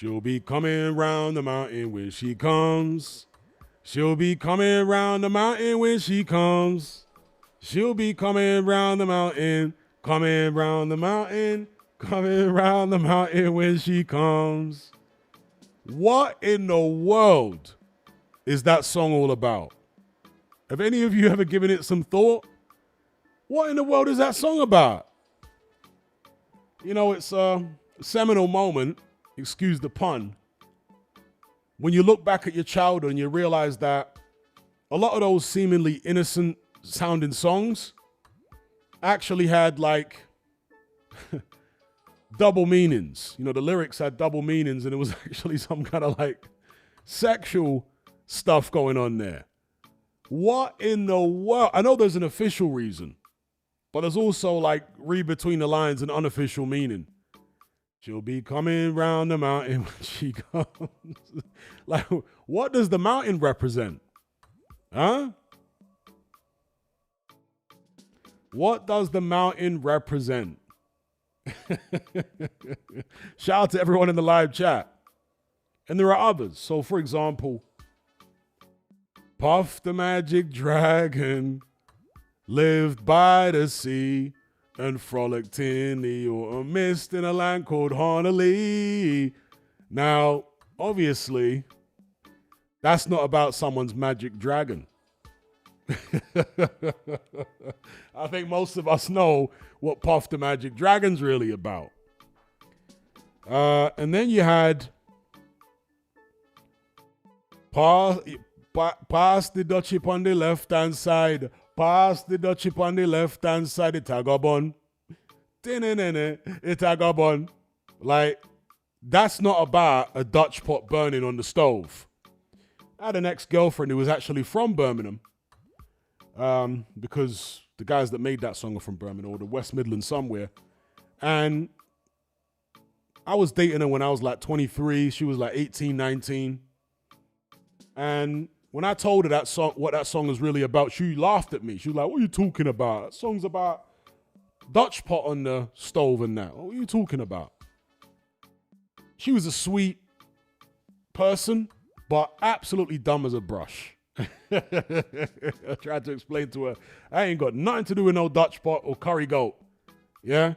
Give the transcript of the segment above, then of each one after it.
She'll be coming round the mountain when she comes. She'll be coming round the mountain when she comes. She'll be coming round the mountain, coming round the mountain, coming round the mountain when she comes. What in the world is that song all about? Have any of you ever given it some thought? What in the world is that song about? You know, it's a seminal moment, excuse the pun, when you look back at your childhood and you realize that a lot of those seemingly innocent sounding songs actually had like double meanings. You know, the lyrics had double meanings and it was actually some kind of like sexual stuff going on there. What in the world? I know there's an official reason, but there's also like read between the lines an unofficial meaning. She'll be coming round the mountain when she comes. Like, what does the mountain represent? Huh? What does the mountain represent? Shout out to everyone in the live chat. And there are others. So, for example, Puff the Magic Dragon lived by the sea and frolicked in the autumn mist in a land called Honolulu. Now, obviously, that's not about someone's magic dragon. I think most of us know what Puff the Magic Dragon's really about. And then you had pass the dutchie on the left-hand side. Pass the dutchie on the left-hand side. Itagabon. Itagabon. Like, that's not about a Dutch pot burning on the stove. I had an ex-girlfriend who was actually from Birmingham. Because the guys that made that song are from Birmingham or the West Midlands somewhere. And I was dating her when I was like 23. She was like 18, 19. And when I told her that song, what that song was really about, she laughed at me. She was like, what are you talking about? That song's about Dutch pot on the stove and that. What are you talking about? She was a sweet person, but absolutely dumb as a brush. I tried to explain to her, I ain't got nothing to do with no Dutch pot or curry goat. Yeah?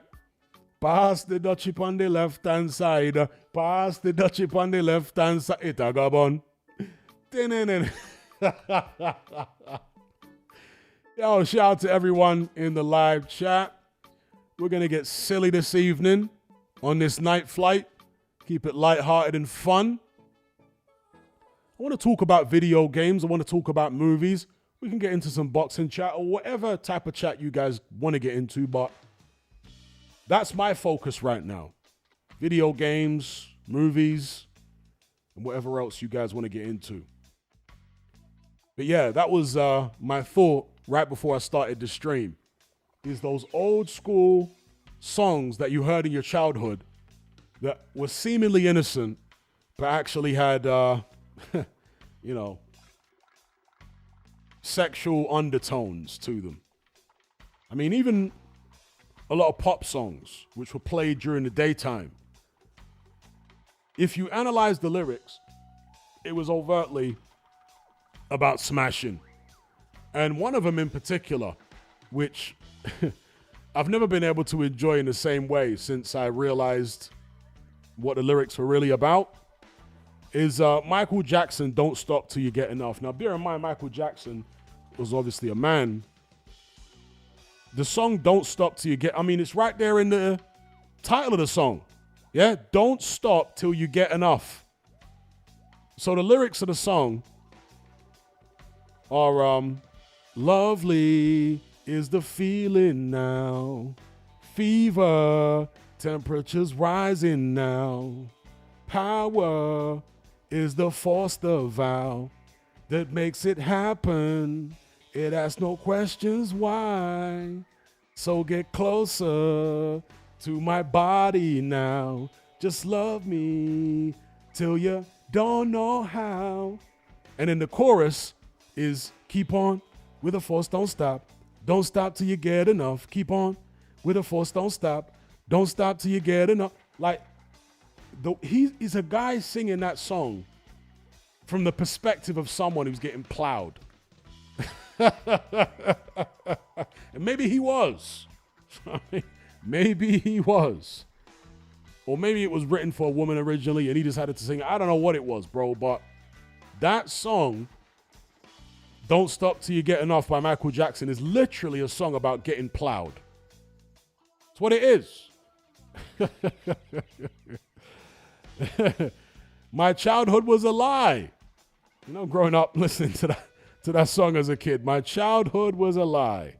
Pass the dutchie on the left-hand side. Pass the dutchie on the left-hand side. Itagabon. Yo, shout out to everyone in the live chat. We're going to get silly this evening on this night flight. Keep it lighthearted and fun. I want to talk about video games. I want to talk about movies. We can get into some boxing chat or whatever type of chat you guys want to get into, but that's my focus right now. Video games, movies, and whatever else you guys want to get into. But yeah, that was my thought right before I started the stream. Is those old school songs that you heard in your childhood that were seemingly innocent, but actually had, you know, sexual undertones to them. I mean, even a lot of pop songs, which were played during the daytime, if you analyze the lyrics, it was overtly about smashing. And one of them in particular, which I've never been able to enjoy in the same way since I realized what the lyrics were really about, is Michael Jackson, Don't Stop Till You Get Enough. Now, bear in mind, Michael Jackson was obviously a man. The song Don't Stop Till You Get, I mean, it's right there in the title of the song. Yeah, don't stop till you get enough. So the lyrics of the song are, lovely is the feeling now. Fever, temperatures rising now. Power is the force, the vow that makes it happen. It asks no questions why. So get closer to my body now. Just love me till you don't know how. And then the chorus is keep on with a force, don't stop. Don't stop till you get enough. Keep on with a force, don't stop. Don't stop till you get enough. Like, He's a guy singing that song from the perspective of someone who's getting plowed. And maybe he was. Maybe he was. Or maybe it was written for a woman originally and he decided to sing. I don't know what it was, bro. But that song, Don't Stop Till You Get Enough by Michael Jackson, is literally a song about getting plowed. That's what it is. My childhood was a lie. You know, growing up listening to that song as a kid. My childhood was a lie.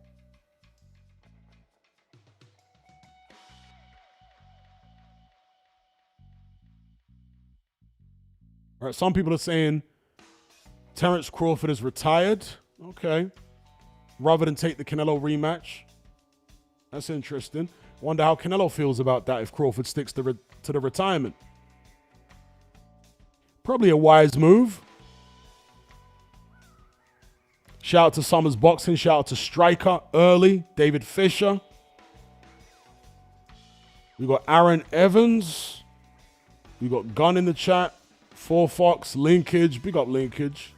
All right, some people are saying Terrence Crawford is retired. Okay. Rather than take the Canelo rematch. That's interesting. Wonder how Canelo feels about that if Crawford sticks to the retirement. Probably a wise move. Shout out to Summers Boxing. Shout out to Striker, Early, David Fisher. We got Aaron Evans. We got Gunn in the chat. 4 Fox, Linkage. Big up Linkage.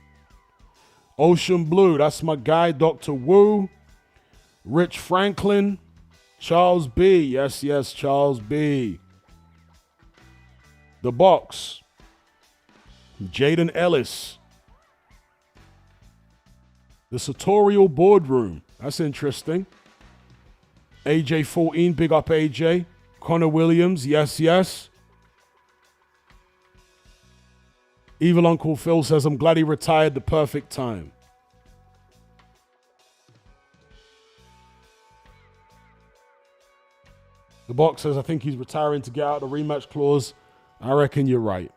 Ocean Blue. That's my guy, Dr. Wu. Rich Franklin. Charles B. Yes, Charles B. The Box. Jaden Ellis. The Sartorial Boardroom. That's interesting. AJ14. Big up AJ. Connor Williams. Yes. Evil Uncle Phil says, I'm glad he retired the perfect time. The Box says, I think he's retiring to get out the rematch clause. I reckon you're right.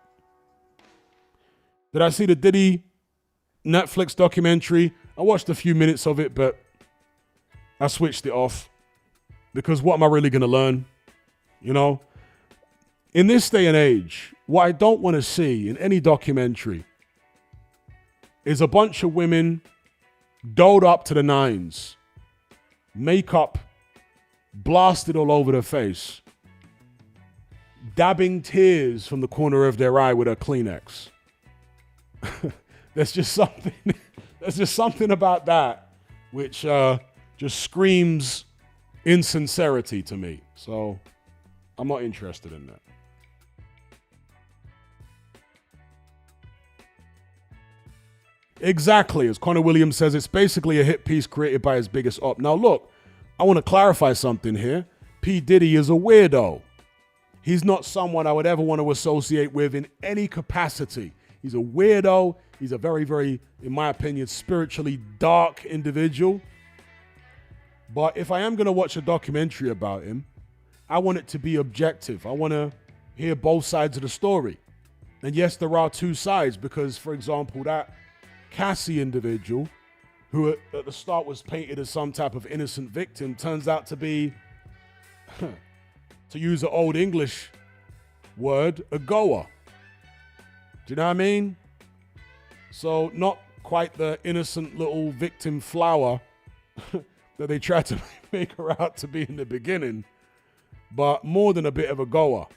Did I see the Diddy Netflix documentary? I watched a few minutes of it, but I switched it off. Because what am I really going to learn? You know? In this day and age, what I don't want to see in any documentary is a bunch of women dolled up to the nines, makeup blasted all over their face, dabbing tears from the corner of their eye with a Kleenex. There's just something about that which just screams insincerity to me. So I'm not interested in that. Exactly. As Connor Williams says, it's basically a hit piece created by his biggest op. Now, look, I want to clarify something here. P. Diddy is a weirdo. He's not someone I would ever want to associate with in any capacity. He's a weirdo. He's a very, very, in my opinion, spiritually dark individual. But if I am going to watch a documentary about him, I want it to be objective. I want to hear both sides of the story. And yes, there are two sides because, for example, that Cassie individual, who at the start was painted as some type of innocent victim, turns out to be, to use an old English word, a goer. Do you know what I mean? So not quite the innocent little victim flower that they tried to make her out to be in the beginning, but more than a bit of a goer.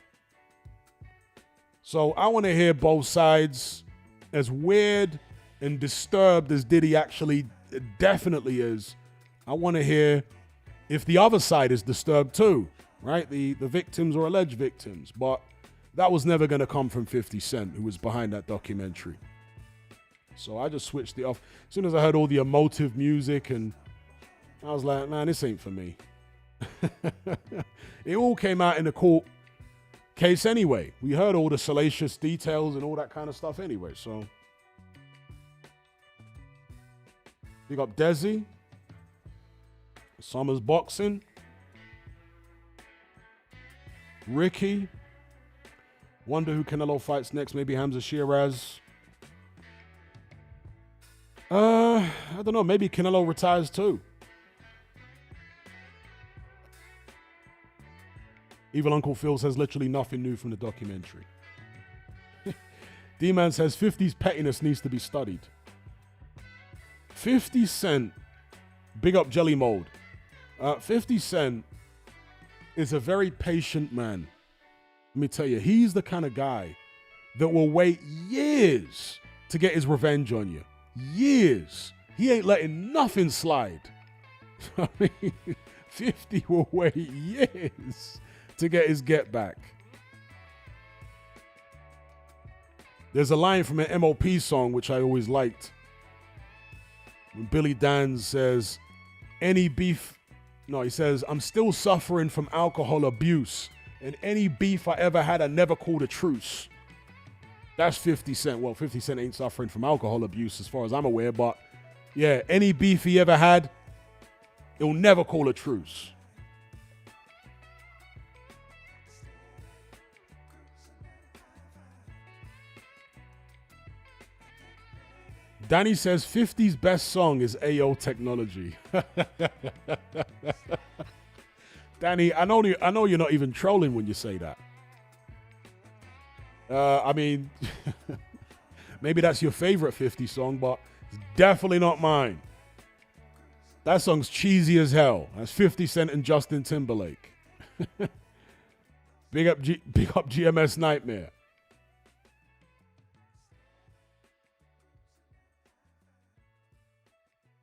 So I want to hear both sides. As weird and disturbed as Diddy actually definitely is, I want to hear if the other side is disturbed too, right? The victims or alleged victims. But that was never going to come from 50 Cent, who was behind that documentary. So I just switched it off. As soon as I heard all the emotive music, and I was like, man, this ain't for me. It all came out in the court case anyway. We heard all the salacious details and all that kind of stuff anyway, so. Big up Desi. Summers Boxing. Ricky. Wonder who Canelo fights next. Maybe Hamza Shiraz. I don't know. Maybe Canelo retires too. Evil Uncle Phil says literally nothing new from the documentary. D-Man says 50's pettiness needs to be studied. 50 Cent, big up Jelly Mold. 50 Cent is a very patient man. Let me tell you, he's the kind of guy that will wait years to get his revenge on you. Years. He ain't letting nothing slide. I mean, 50 will wait years to get his get back. There's a line from an MOP song which I always liked. When Billy Dan says, any beef, no, he says, I'm still suffering from alcohol abuse, and any beef I ever had, I never called a truce. That's 50 Cent. Well, 50 Cent ain't suffering from alcohol abuse as far as I'm aware, but yeah, any beef he ever had, he'll never call a truce. Danny says 50's best song is AO Technology. Danny, I know you're not even trolling when you say that. I mean, maybe that's your favorite 50 song, but it's definitely not mine. That song's cheesy as hell. That's 50 Cent and Justin Timberlake. Big up GMS Nightmare.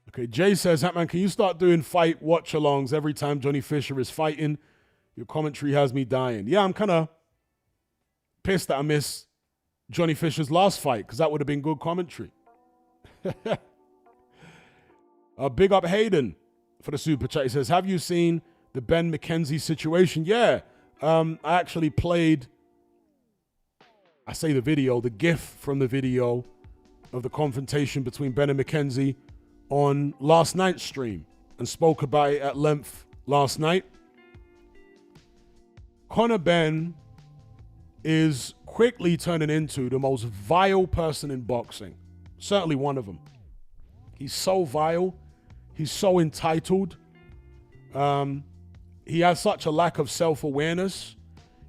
Okay, Jay says, Hatman, can you start doing fight watch-alongs every time Johnny Fisher is fighting? Your commentary has me dying. Yeah, I'm kind of pissed that I missed Johnny Fisher's last fight because that would have been good commentary. Big up Hayden for the super chat. He says, have you seen the Ben McKenzie situation? Yeah, I actually played, I say the video, the GIF from the video of the confrontation between Ben and McKenzie on last night's stream and spoke about it at length last night. Conor Ben is quickly turning into the most vile person in boxing. Certainly one of them. He's so vile. He's so entitled. He has such a lack of self-awareness.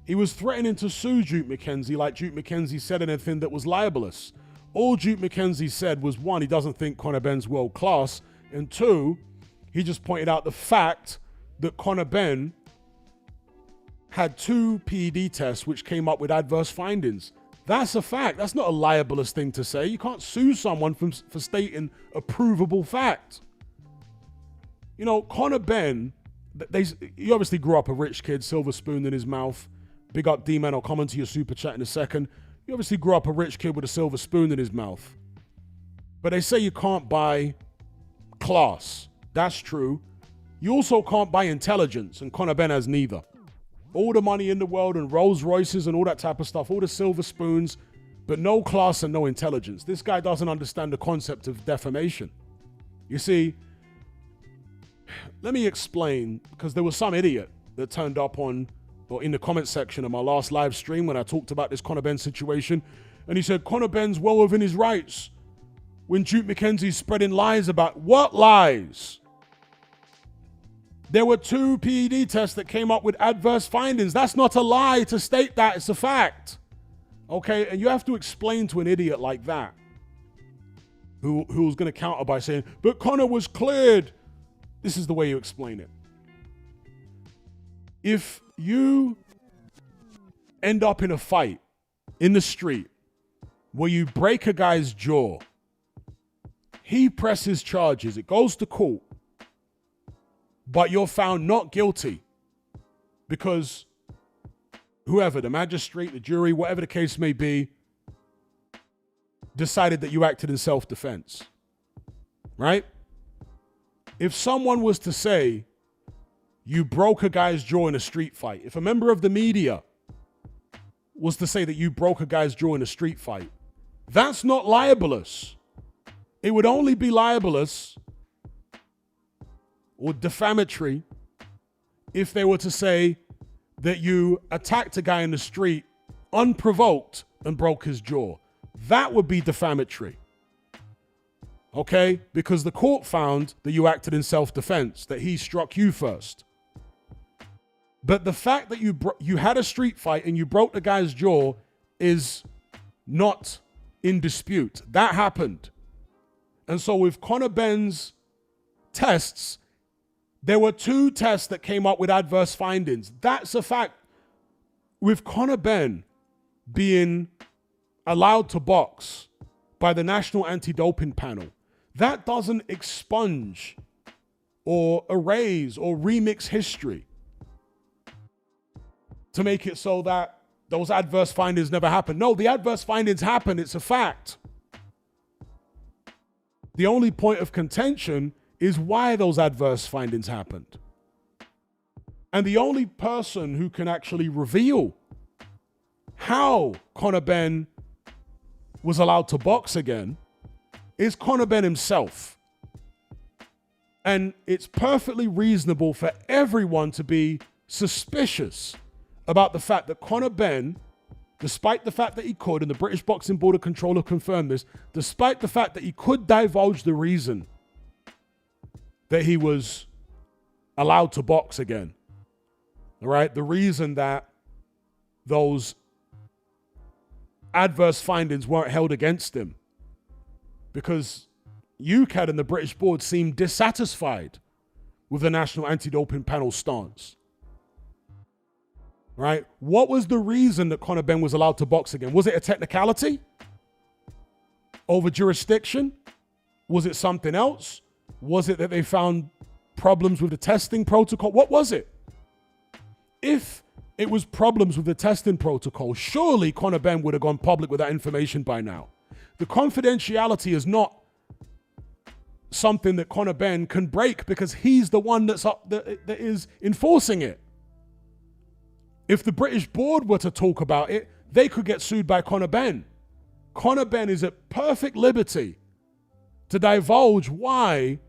He was threatening to sue Duke McKenzie like Duke McKenzie said anything that was libelous. All Duke McKenzie said was, one, he doesn't think Conor Ben's world class, and two, he just pointed out the fact that Conor Ben had 2 PED tests which came up with adverse findings. That's a fact. That's not a libelous thing to say. You can't sue someone for stating a provable fact. You know, Conor Ben, he obviously grew up a rich kid, silver spoon in his mouth. Big up D-Man, I'll come into your super chat in a second. He obviously grew up a rich kid with a silver spoon in his mouth. But they say you can't buy class. That's true. You also can't buy intelligence, and Conor Ben has neither. All the money in the world and Rolls Royces and all that type of stuff, all the silver spoons, but no class and no intelligence. This guy doesn't understand the concept of defamation. You see, let me explain, because there was some idiot that turned up on, or in the comment section of my last live stream when I talked about this Conor Ben situation, and he said, Conor Ben's well within his rights when Duke McKenzie's spreading lies about what lies? There were 2 PED tests that came up with adverse findings. That's not a lie to state that. It's a fact. Okay, and you have to explain to an idiot like that who's going to counter by saying, but Conor was cleared. This is the way you explain it. If you end up in a fight in the street where you break a guy's jaw, he presses charges, it goes to court, but you're found not guilty because whoever, the magistrate, the jury, whatever the case may be, decided that you acted in self-defense, right? If someone was to say you broke a guy's jaw in a street fight, if a member of the media was to say that you broke a guy's jaw in a street fight, that's not libelous. It would only be libelous or defamatory if they were to say that you attacked a guy in the street unprovoked and broke his jaw. That would be defamatory. Okay? Because the court found that you acted in self-defense, that he struck you first. But the fact that you had a street fight and you broke the guy's jaw is not in dispute. That happened. And so with Conor Ben's tests, there were 2 tests that came up with adverse findings. That's a fact. with Conor Benn being allowed to box by the National Anti-Doping Panel, that doesn't expunge or erase or remix history to make it so that those adverse findings never happen. No, the adverse findings happen. It's a fact. The only point of contention is why those adverse findings happened. And the only person who can actually reveal how Conor Benn was allowed to box again is Conor Benn himself. And it's perfectly reasonable for everyone to be suspicious about the fact that Conor Benn, despite the fact that he could, and the British Boxing Board of Controller confirmed this, despite the fact that he could divulge the reason that he was allowed to box again, all right? The reason that those adverse findings weren't held against him, because UKAD and the British board seemed dissatisfied with the National Anti-Doping Panel stance. Right? What was the reason that Conor Benn was allowed to box again? Was it a technicality over jurisdiction? Was it something else? Was it that they found problems with the testing protocol? What was it? If it was problems with the testing protocol, surely Conor Benn would have gone public with that information by now. The confidentiality is not something that Conor Benn can break because he's the one that is enforcing it. If the British board were to talk about it, they could get sued by Conor Benn. Conor Benn is at perfect liberty to divulge why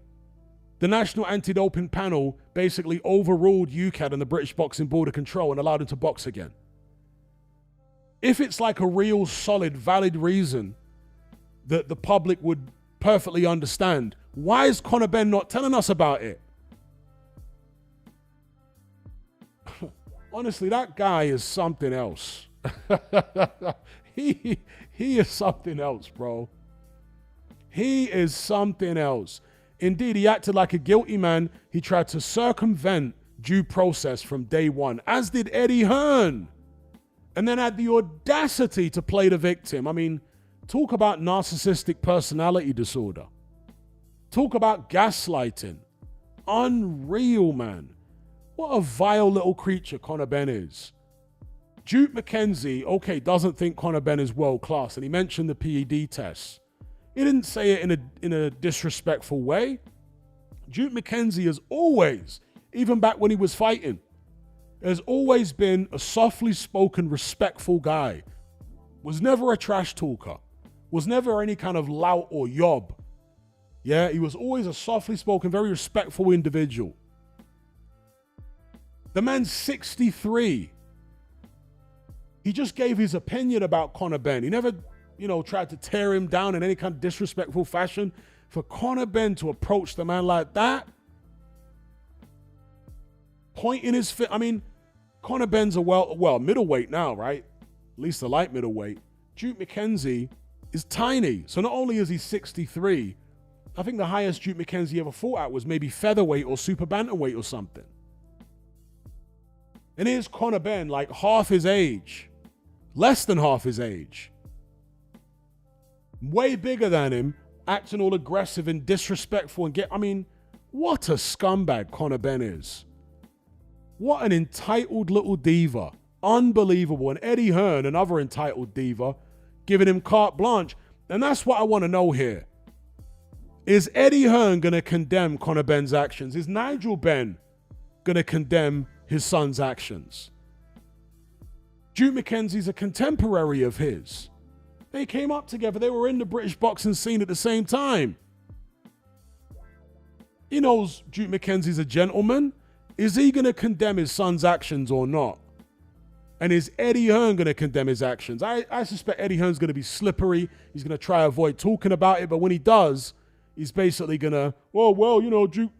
the National Anti-Doping Panel basically overruled UKAD and the British Boxing Board of Control and allowed him to box again. If it's like a real, solid, valid reason that the public would perfectly understand, why is Conor Benn not telling us about it? Honestly, that guy is something else. He is something else, bro. He is something else. Indeed, he acted like a guilty man. He tried to circumvent due process from day one, as did Eddie Hearn. And then had the audacity to play the victim. I mean, talk about narcissistic personality disorder. Talk about gaslighting. Unreal, man. What a vile little creature Conor Benn is. Duke McKenzie, okay, doesn't think Conor Benn is world class, and he mentioned the PED tests. He didn't say it in a disrespectful way. Duke McKenzie has always, even back when he was fighting, has always been a softly spoken, respectful guy. Was never a trash talker. Was never any kind of lout or yob. Yeah, he was always a softly spoken, very respectful individual. The man's 63. He just gave his opinion about Conor Benn. He never, tried to tear him down in any kind of disrespectful fashion. For Conor Benn to approach the man like that, pointing his I mean, Conor Benn's a middleweight now, right? At least a light middleweight. Duke McKenzie is tiny. So not only is he 63, I think the highest Duke McKenzie ever fought at was maybe featherweight or super bantamweight or something. And here's Conor Benn, like half his age, less than half his age, way bigger than him, acting all aggressive and disrespectful what a scumbag Conor Benn is. What an entitled little diva. Unbelievable. And Eddie Hearn, another entitled diva, giving him carte blanche. And that's what I want to know here. Is Eddie Hearn going to condemn Conor Benn's actions? Is Nigel Benn going to condemn his son's actions? Duke McKenzie's a contemporary of his. They came up together. They were in the British boxing scene at the same time. He knows Duke McKenzie's a gentleman. Is he going to condemn his son's actions or not? And is Eddie Hearn going to condemn his actions? I suspect Eddie Hearn's going to be slippery. He's going to try to avoid talking about it. But when he does, he's basically going to, Duke.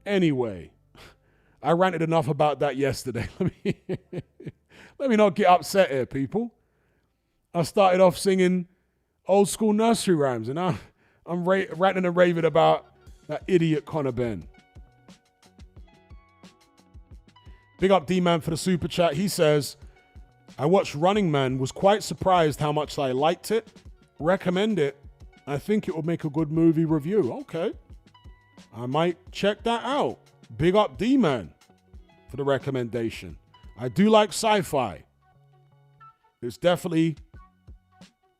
Anyway, I ranted enough about that yesterday. Let me not get upset here, people. I started off singing old school nursery rhymes, and I'm ranting and raving about that idiot Conor Benn. Big up D-Man for the super chat. He says, I watched Running Man, was quite surprised how much I liked it. Recommend it. I think it would make a good movie review. Okay. I might check that out. Big up D-Man for the recommendation. I do like sci-fi. It's definitely,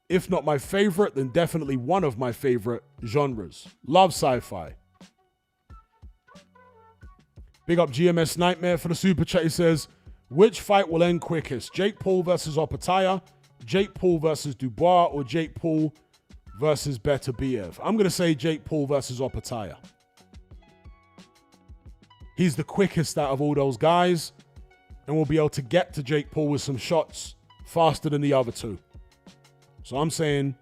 if not my favorite, then definitely one of my favorite genres. Love sci-fi. Big up GMS Nightmare for the super chat. He says, which fight will end quickest? Jake Paul versus Opataya, Jake Paul versus Dubois, or Jake Paul versus Beterbiev? I'm going to say Jake Paul versus Opataya. He's the quickest out of all those guys, and we'll be able to get to Jake Paul with some shots faster than the other two. So I'm saying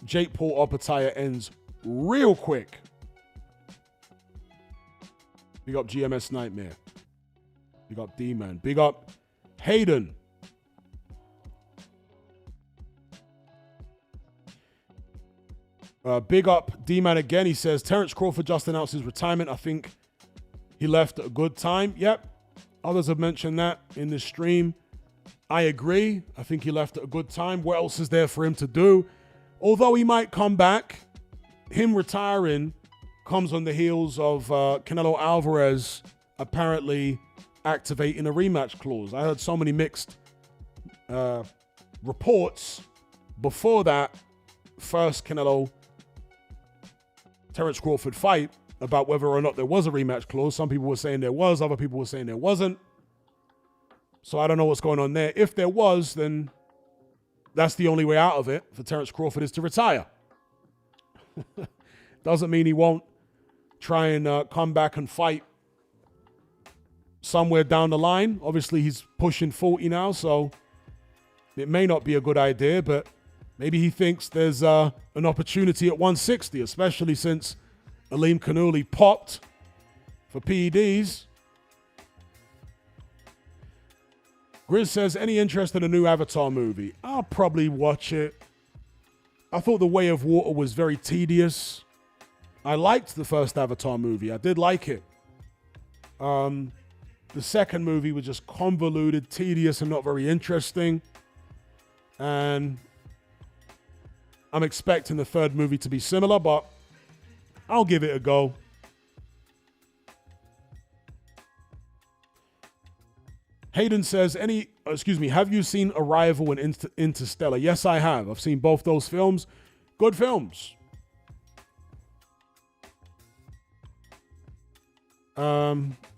Jake Paul Opataya ends real quick. Big up GMS Nightmare. Big up D-Man. Big up Hayden. Big up D-Man again. He says, Terence Crawford just announced his retirement. I think he left at a good time. Yep. Others have mentioned that in this stream. I agree. I think he left at a good time. What else is there for him to do? Although he might come back, him retiring comes on the heels of Canelo Alvarez apparently activating a rematch clause. I heard so many mixed reports before that first Canelo Terence Crawford fight about whether or not there was a rematch clause. Some people were saying there was, other people were saying there wasn't. So I don't know what's going on there. If there was, then that's the only way out of it for Terence Crawford is to retire. Doesn't mean he won't try and come back and fight somewhere down the line. Obviously, he's pushing 40 now, so it may not be a good idea, but maybe he thinks there's an opportunity at 160, especially since Aleem Kanuli popped for PEDs. Grizz says, any interest in a new Avatar movie? I'll probably watch it. I thought The Way of Water was very tedious. I liked the first Avatar movie. I did like it. The second movie was just convoluted, tedious, and not very interesting. And I'm expecting the third movie to be similar, but I'll give it a go. Hayden says, have you seen Arrival and Interstellar? Yes, I have. I've seen both those films. Good films.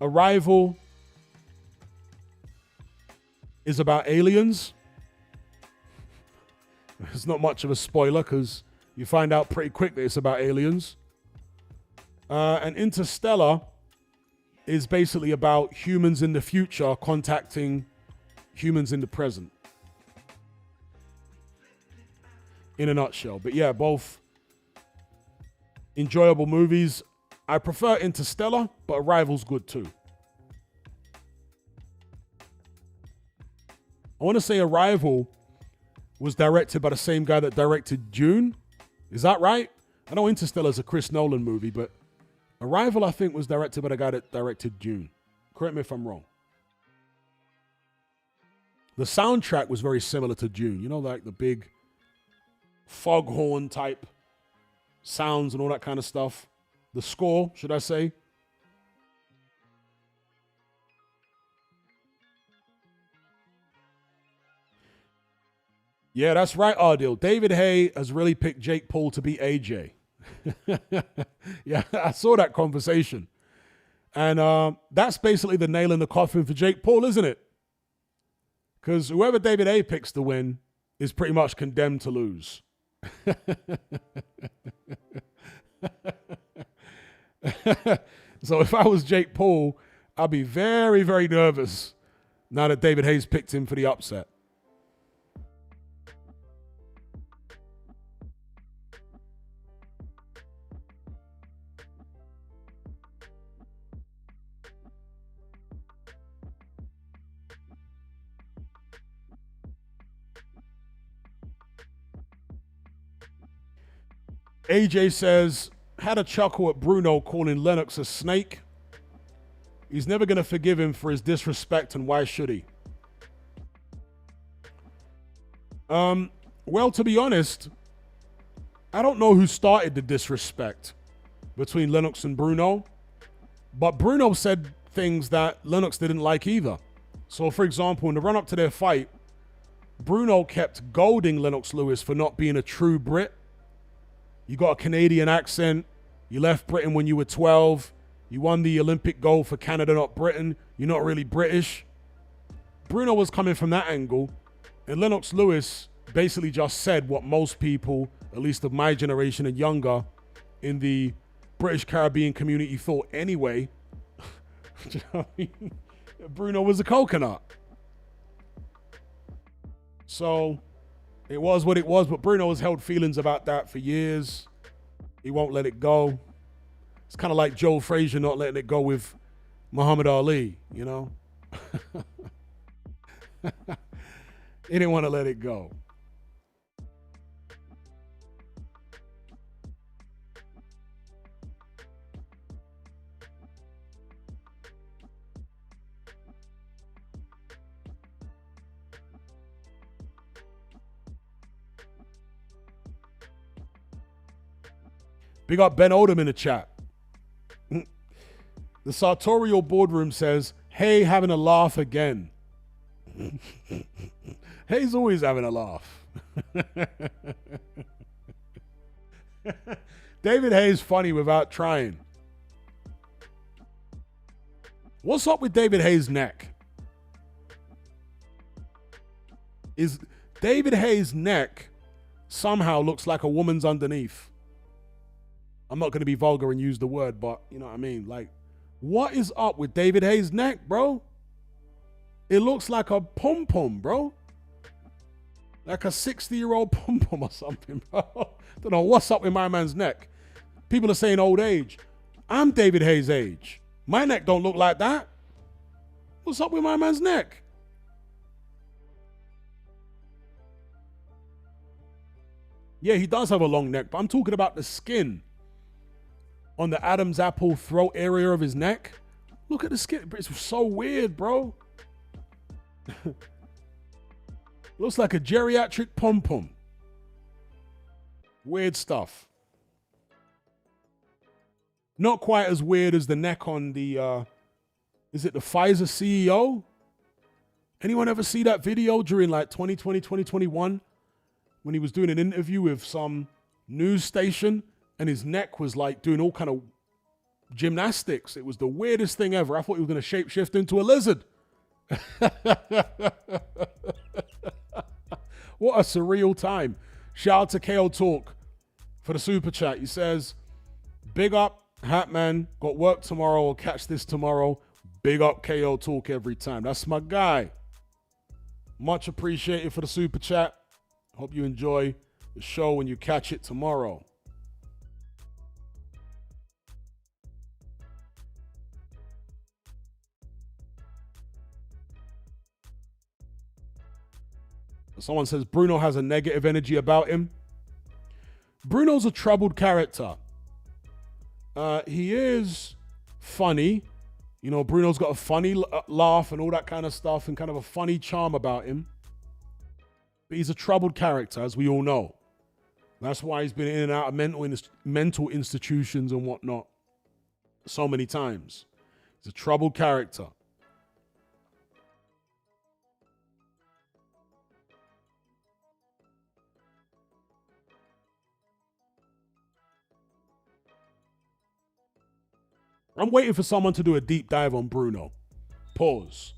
Arrival is about aliens. It's not much of a spoiler because you find out pretty quick that it's about aliens. And Interstellar is basically about humans in the future contacting humans in the present. In a nutshell. But yeah, both enjoyable movies. I prefer Interstellar, but Arrival's good too. I want to say Arrival was directed by the same guy that directed Dune. Is that right? I know Interstellar's a Chris Nolan movie, but Arrival, I think, was directed by the guy that directed Dune. Correct me if I'm wrong. The soundtrack was very similar to Dune. You know, like the big foghorn type sounds and all that kind of stuff. The score, should I say. Yeah, that's right, Ardil. David Hay has really picked Jake Paul to be AJ. Yeah, I saw that conversation. And that's basically the nail in the coffin for Jake Paul, isn't it? Because whoever David Hay picks to win is pretty much condemned to lose. So if I was Jake Paul, I'd be very, very nervous now that David Hayes picked him for the upset. AJ says, had a chuckle at Bruno calling Lennox a snake. He's never going to forgive him for his disrespect, and why should he? Well, to be honest, I don't know who started the disrespect between Lennox and Bruno, but Bruno said things that Lennox didn't like either. So, for example, in the run-up to their fight, Bruno kept goading Lennox Lewis for not being a true Brit. You got a Canadian accent. You left Britain when you were 12. You won the Olympic gold for Canada, not Britain. You're not really British. Bruno was coming from that angle, and Lennox Lewis basically just said what most people, at least of my generation and younger, in the British Caribbean community thought anyway. Do you know what I mean? Bruno was a coconut. So it was what it was, but Bruno has held feelings about that for years. He won't let it go. It's kind of like Joe Frazier not letting it go with Muhammad Ali, you know? He didn't want to let it go. Big up Ben Odom in the chat. The sartorial boardroom says, hey, having a laugh again. Hey's always having a laugh. David Hay's funny without trying. What's up with David Hay's neck? Is David Hay's neck somehow looks like a woman's underneath? I'm not going to be vulgar and use the word, but you know what I mean? Like, what is up with David Hay's neck, bro? It looks like a pom-pom, bro. Like a 60-year-old pom-pom or something, bro. Don't know what's up with my man's neck. People are saying old age. I'm David Hay's age. My neck don't look like that. What's up with my man's neck? Yeah, he does have a long neck, but I'm talking about the skin on the Adam's apple throat area of his neck. Look at the skin. It's so weird, bro. Looks like a geriatric pom-pom. Weird stuff. Not quite as weird as the neck on the, is it the Pfizer CEO? Anyone ever see that video during like 2020, 2021? When he was doing an interview with some news station and his neck was like doing all kind of gymnastics. It was the weirdest thing ever. I thought he was going to shapeshift into a lizard. What a surreal time. Shout out to KO Talk for the super chat. He says, big up Hatman, got work tomorrow, or catch this tomorrow. Big up KO Talk every time. That's my guy. Much appreciated for the super chat. Hope you enjoy the show when you catch it tomorrow. Someone says Bruno has a negative energy about him. Bruno's a troubled character. He is funny. You know, Bruno's got a funny laugh and all that kind of stuff and kind of a funny charm about him. But he's a troubled character, as we all know. That's why he's been in and out of mental institutions and whatnot so many times. He's a troubled character. I'm waiting for someone to do a deep dive on Bruno. Pause.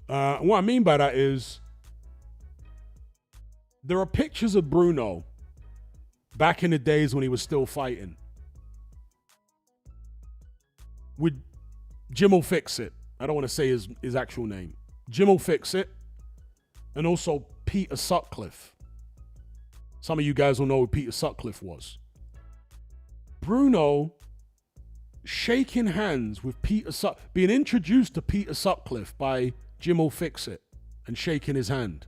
What I mean by that is there are pictures of Bruno back in the days when he was still fighting with Jim will fix it. I don't want to say his actual name. Jim will fix it. And also Peter Sutcliffe. Some of you guys will know who Peter Sutcliffe was. Bruno shaking hands with being introduced to Peter Sutcliffe by Jim will fix it and shaking his hand.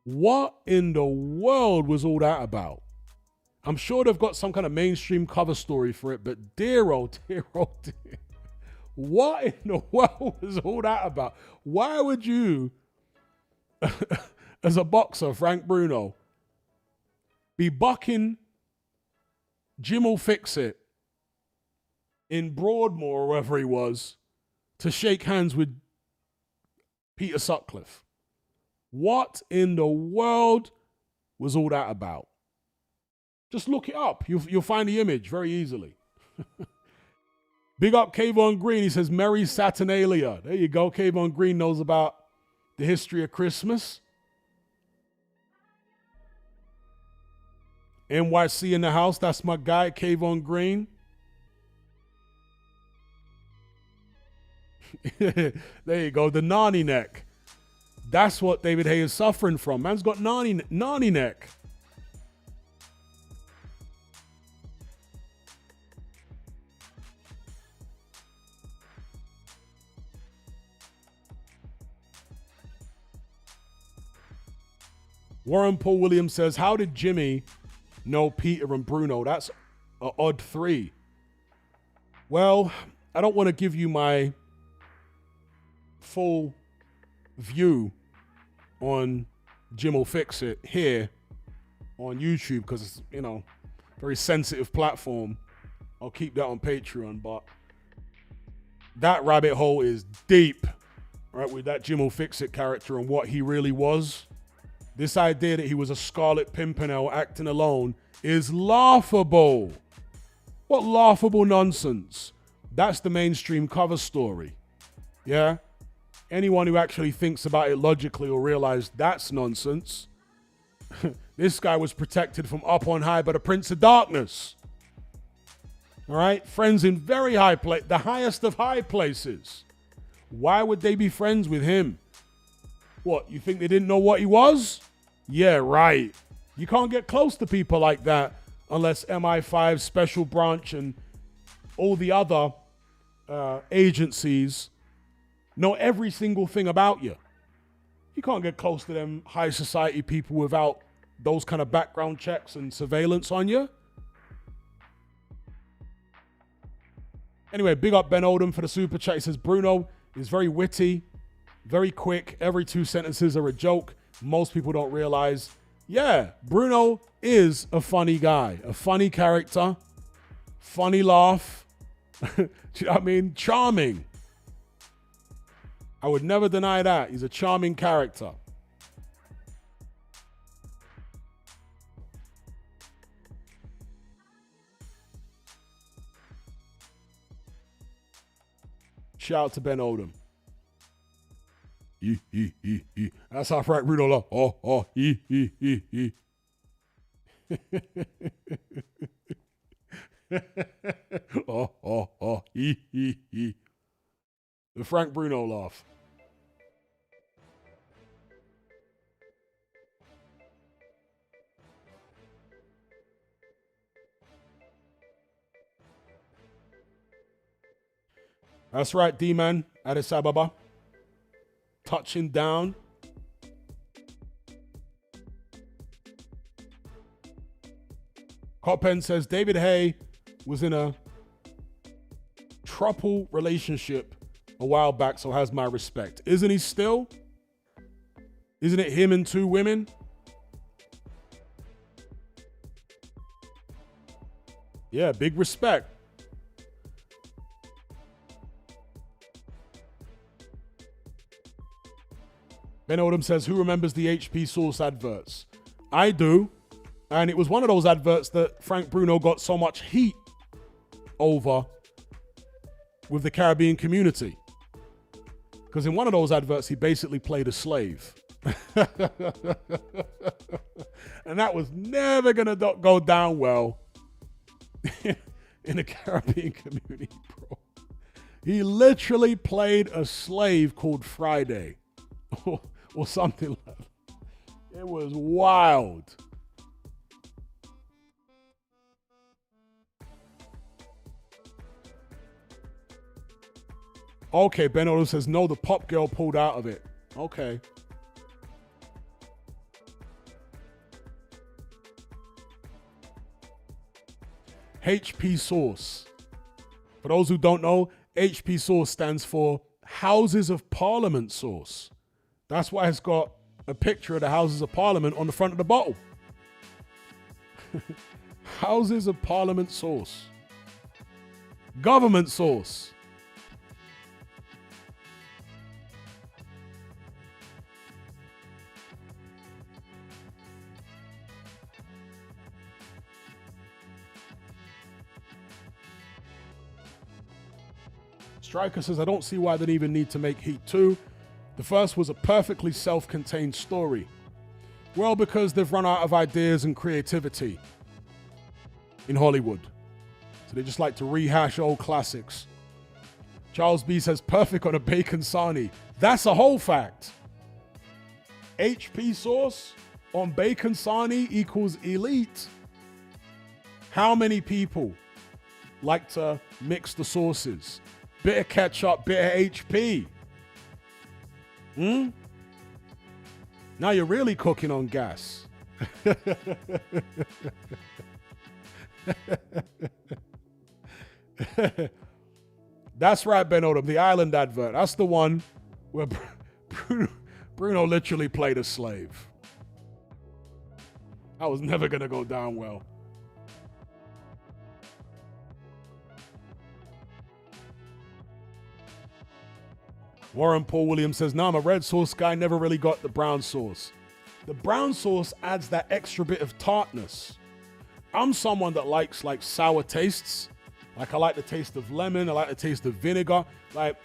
What in the world was all that about? I'm sure they've got some kind of mainstream cover story for it, but dear oh dear. What in the world was all that about? Why would you, as a boxer, Frank Bruno, be bucking Jim'll Fix It in Broadmoor or wherever he was to shake hands with Peter Sutcliffe? What in the world was all that about? Just look it up. You'll find the image very easily. Big up Kayvon Green. He says, Merry Saturnalia. There you go. Kayvon Green knows about the history of Christmas. NYC in the house. That's my guy, Kayvon Green. There you go. The Nani neck. That's what David Hay is suffering from. Man's got Nani neck. Warren Paul Williams says, how did Jimmy know Peter and Bruno? That's an odd three. Well, I don't want to give you my full view on Jim'll Fix It here on YouTube because it's, very sensitive platform. I'll keep that on Patreon, but that rabbit hole is deep, right, with that Jim'll Fix It character and what he really was. This idea that he was a Scarlet Pimpernel acting alone is laughable. What laughable nonsense. That's the mainstream cover story. Yeah? Anyone who actually thinks about it logically will realize that's nonsense. This guy was protected from up on high by the Prince of Darkness. All right? Friends in very high place, the highest of high places. Why would they be friends with him? What, you think they didn't know what he was? Yeah, right. You can't get close to people like that unless MI5, Special Branch, and all the other agencies know every single thing about you. You can't get close to them high society people without those kind of background checks and surveillance on you. Anyway, big up Ben Oldham for the super chat. He says, Bruno is very witty, very quick. Every two sentences are a joke. Most people don't realize. Yeah, Bruno is a funny guy, a funny character, funny laugh. Do you know what I mean? Charming. I would never deny that. He's a charming character. Shout out to Ben Oldham. That's how Frank Bruno love. Oh, The Frank Bruno laugh. That's right, D-Man, Addis Ababa. Touching down. Hotpen says David Hay was in a throuple relationship a while back, so has my respect. Isn't he still? Isn't it him and two women? Yeah, big respect. Ben Oldham says, who remembers the HP Sauce adverts? I do. And it was one of those adverts that Frank Bruno got so much heat over with the Caribbean community. Because in one of those adverts, he basically played a slave. And that was never going to go down well in the Caribbean community, bro. He literally played a slave called Friday. Or something like that. It was wild. Okay, Ben Odo says, no, the pop girl pulled out of it. Okay. HP Sauce. For those who don't know, HP sauce stands for Houses of Parliament sauce. That's why it's got a picture of the Houses of Parliament on the front of the bottle. Houses of Parliament sauce. Government sauce. Striker says, I don't see why they even need to make Heat 2. The first was a perfectly self-contained story. Well, because they've run out of ideas and creativity in Hollywood. So they just like to rehash old classics. Charles B says, perfect on a bacon sarnie. That's a whole fact. HP sauce on bacon sarnie equals elite. How many people like to mix the sauces? Bit of ketchup, bit of HP. Now you're really cooking on gas. That's right, Ben Odom, the Island advert. That's the one where Bruno literally played a slave. That was never going to go down well. Warren Paul Williams says, no, I'm a red sauce guy, never really got the brown sauce. The brown sauce adds that extra bit of tartness. I'm someone that likes like sour tastes. Like I like the taste of lemon, I like the taste of vinegar. Like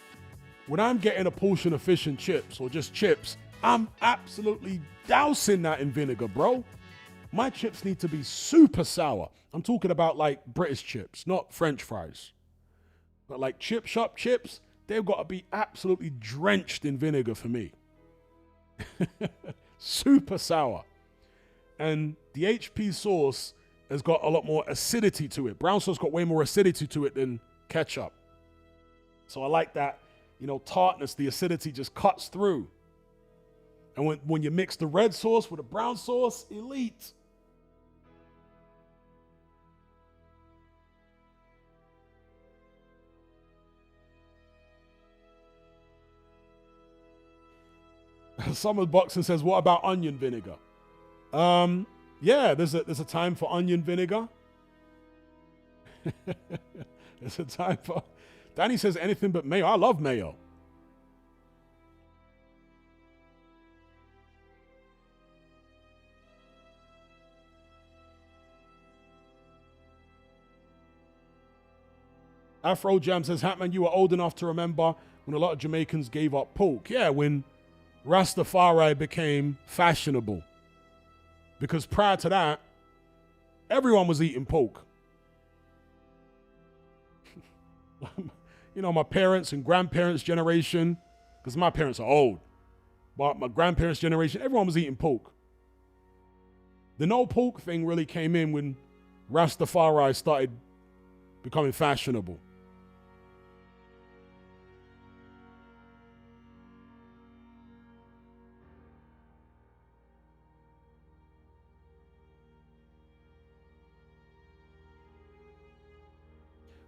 when I'm getting a portion of fish and chips or just chips, I'm absolutely dousing that in vinegar, bro. My chips need to be super sour. I'm talking about like British chips, not French fries. But like chip shop chips, they've got to be absolutely drenched in vinegar for me. Super sour. And the HP sauce has got a lot more acidity to it. Brown sauce got way more acidity to it than ketchup. So I like that, tartness, the acidity just cuts through. And when you mix the red sauce with the brown sauce, elite. Summer Boxing says, what about onion vinegar? Yeah, there's a time for onion vinegar. There's a time for... Danny says anything but mayo. I love mayo. Afro Jam says, Hatman, you were old enough to remember when a lot of Jamaicans gave up pork. Yeah, when Rastafari became fashionable. Because prior to that, everyone was eating pork. My parents and grandparents' generation, because my parents are old, but my grandparents' generation, everyone was eating pork. The no pork thing really came in when Rastafari started becoming fashionable.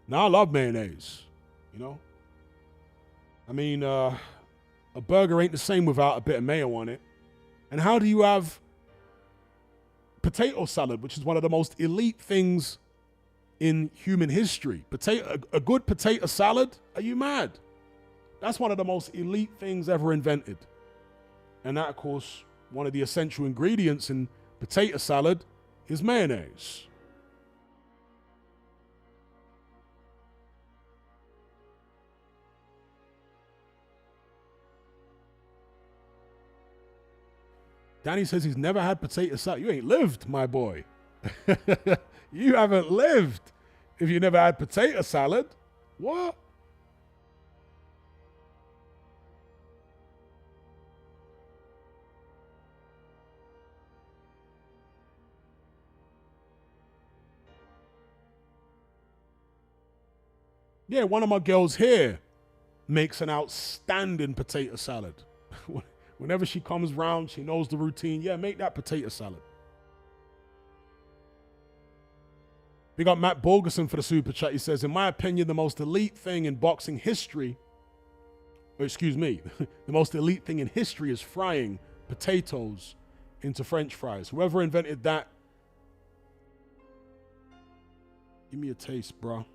Now I love mayonnaise, I mean, a burger ain't the same without a bit of mayo on it. And how do you have potato salad, which is one of the most elite things in human history? A good potato salad? Are you mad? That's one of the most elite things ever invented. And that, of course, one of the essential ingredients in potato salad is mayonnaise. Danny says he's never had potato salad. You ain't lived, my boy. You haven't lived if you never had potato salad. What? Yeah, one of my girls here makes an outstanding potato salad. Whenever she comes round, she knows the routine. Yeah, make that potato salad. We got Matt Borgerson for the super chat. He says, in my opinion, the most elite thing in boxing history, the most elite thing in history is frying potatoes into French fries. Whoever invented that, give me a taste, bro.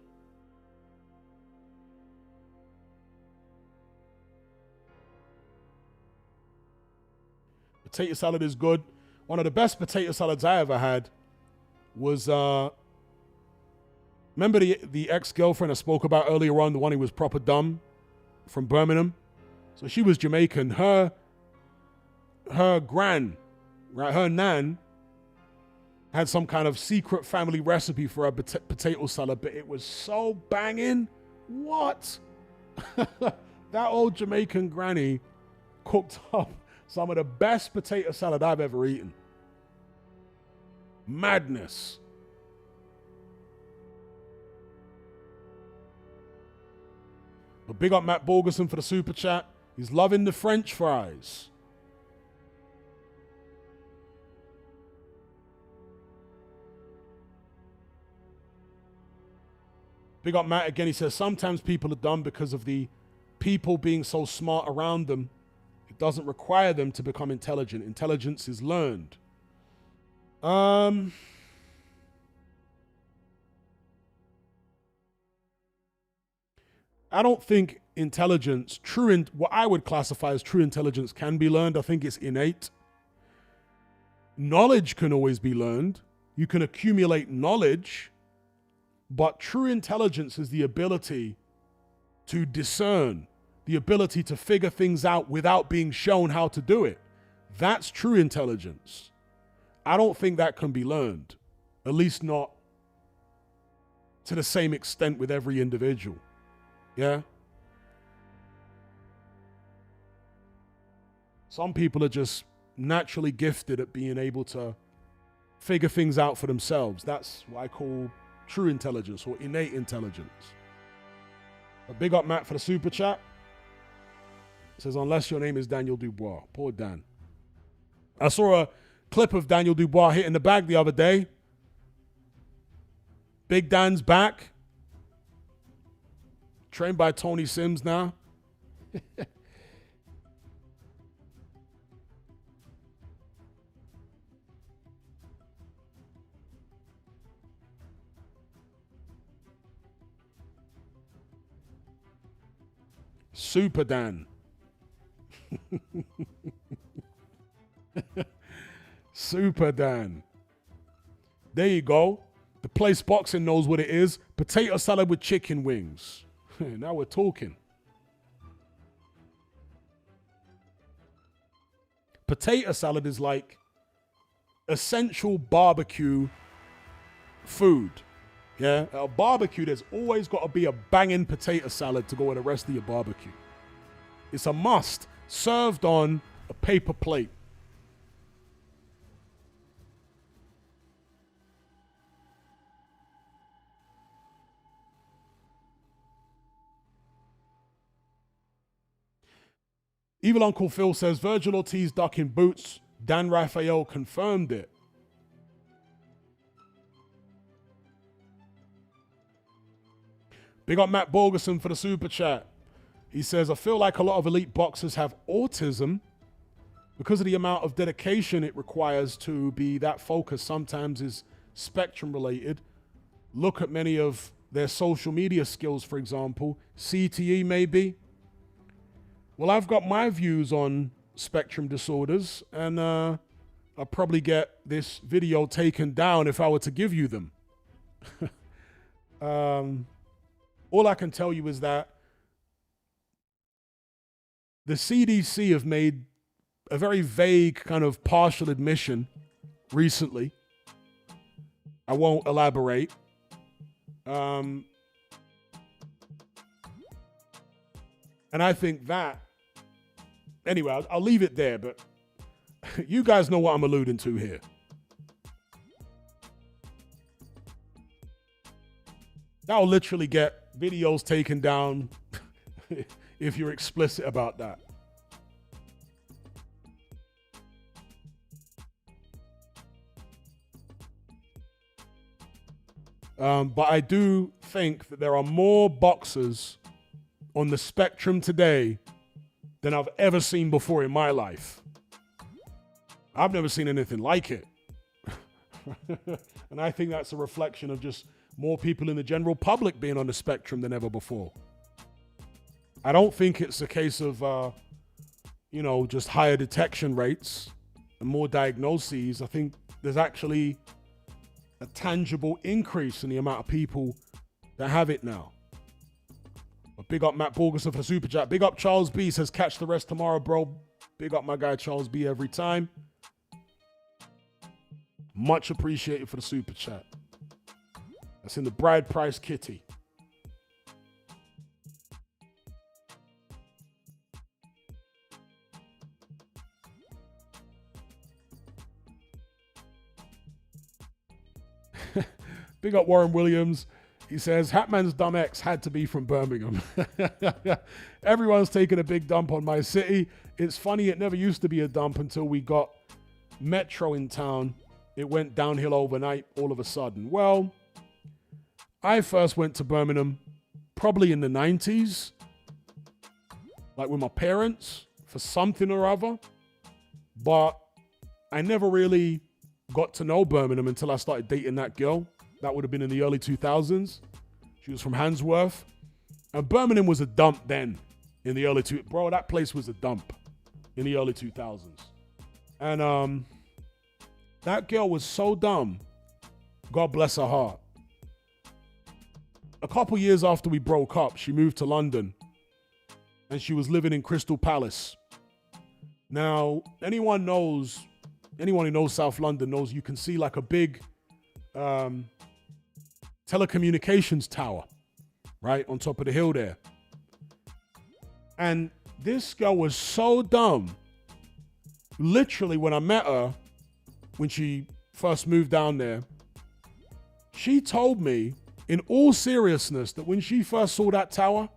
Potato salad is good. One of the best potato salads I ever had was, remember the ex-girlfriend I spoke about earlier on, the one who was proper dumb from Birmingham? So she was Jamaican. Her gran, right, her nan, had some kind of secret family recipe for a potato salad, but it was so banging. What? That old Jamaican granny cooked up some of the best potato salad I've ever eaten. Madness. But big up Matt Borgerson for the super chat. He's loving the French fries. Big up Matt again. He says, sometimes people are dumb because of the people being so smart around them. It doesn't require them to become intelligent. Intelligence is learned. I don't think intelligence, what I would classify as true intelligence, can be learned. I think it's innate. Knowledge can always be learned. You can accumulate knowledge, but true intelligence is the ability to discern, the ability to figure things out without being shown how to do it. That's true intelligence. I don't think that can be learned, at least not to the same extent with every individual. Yeah? Some people are just naturally gifted at being able to figure things out for themselves. That's what I call true intelligence or innate intelligence. A big up Matt for the super chat. It says, unless your name is Daniel Dubois. Poor Dan. I saw a clip of Daniel Dubois hitting the bag the other day. Big Dan's back. Trained by Tony Sims now. Super Dan. Super Dan. There you go. The Place Boxing knows what it is. Potato salad with chicken wings. Now we're talking. Potato salad is like essential barbecue food. Yeah, at a barbecue, there's always got to be a banging potato salad to go with the rest of your barbecue. It's a must, served on a paper plate. Evil Uncle Phil says, Virgil Ortiz ducking boots. Dan Raphael confirmed it. Big up Matt Borgerson for the super chat. He says, I feel like a lot of elite boxers have autism because of the amount of dedication it requires to be that focused. Sometimes is spectrum related. Look at many of their social media skills, for example. CTE maybe. Well, I've got my views on spectrum disorders, and I'll probably get this video taken down if I were to give you them. All I can tell you is that the CDC have made a very vague kind of partial admission recently. I won't elaborate. And I think that, anyway, I'll leave it there, but you guys know what I'm alluding to here. That'll literally get videos taken down if you're explicit about that. But I do think that there are more boxers on the spectrum today than I've ever seen before in my life. I've never seen anything like it. And I think that's a reflection of just more people in the general public being on the spectrum than ever before. I don't think it's a case of, just higher detection rates and more diagnoses. I think there's actually a tangible increase in the amount of people that have it now. But big up Matt Borgerson for the super chat. Big up Charles B. Says catch the rest tomorrow, bro. Big up my guy Charles B every time. Much appreciated for the super chat. That's in the bride price kitty. Big up Warren Williams. He says, Hatman's dumb ex had to be from Birmingham. Everyone's taking a big dump on my city. It's funny, it never used to be a dump until we got Metro in town. It went downhill overnight all of a sudden. Well, I first went to Birmingham probably in the 90s, like with my parents for something or other. But I never really got to know Birmingham until I started dating that girl. That would have been in the early 2000s. She was from Handsworth. And Birmingham was a dump then in the early Bro, that place was a dump in the early 2000s. And that girl was so dumb. God bless her heart. A couple years after we broke up, she moved to London. And she was living in Crystal Palace. Now, anyone who knows South London knows you can see like a big telecommunications tower, right, on top of the hill there. And this girl was so dumb. Literally, when I met her, when she first moved down there, she told me, in all seriousness, that when she first saw that tower,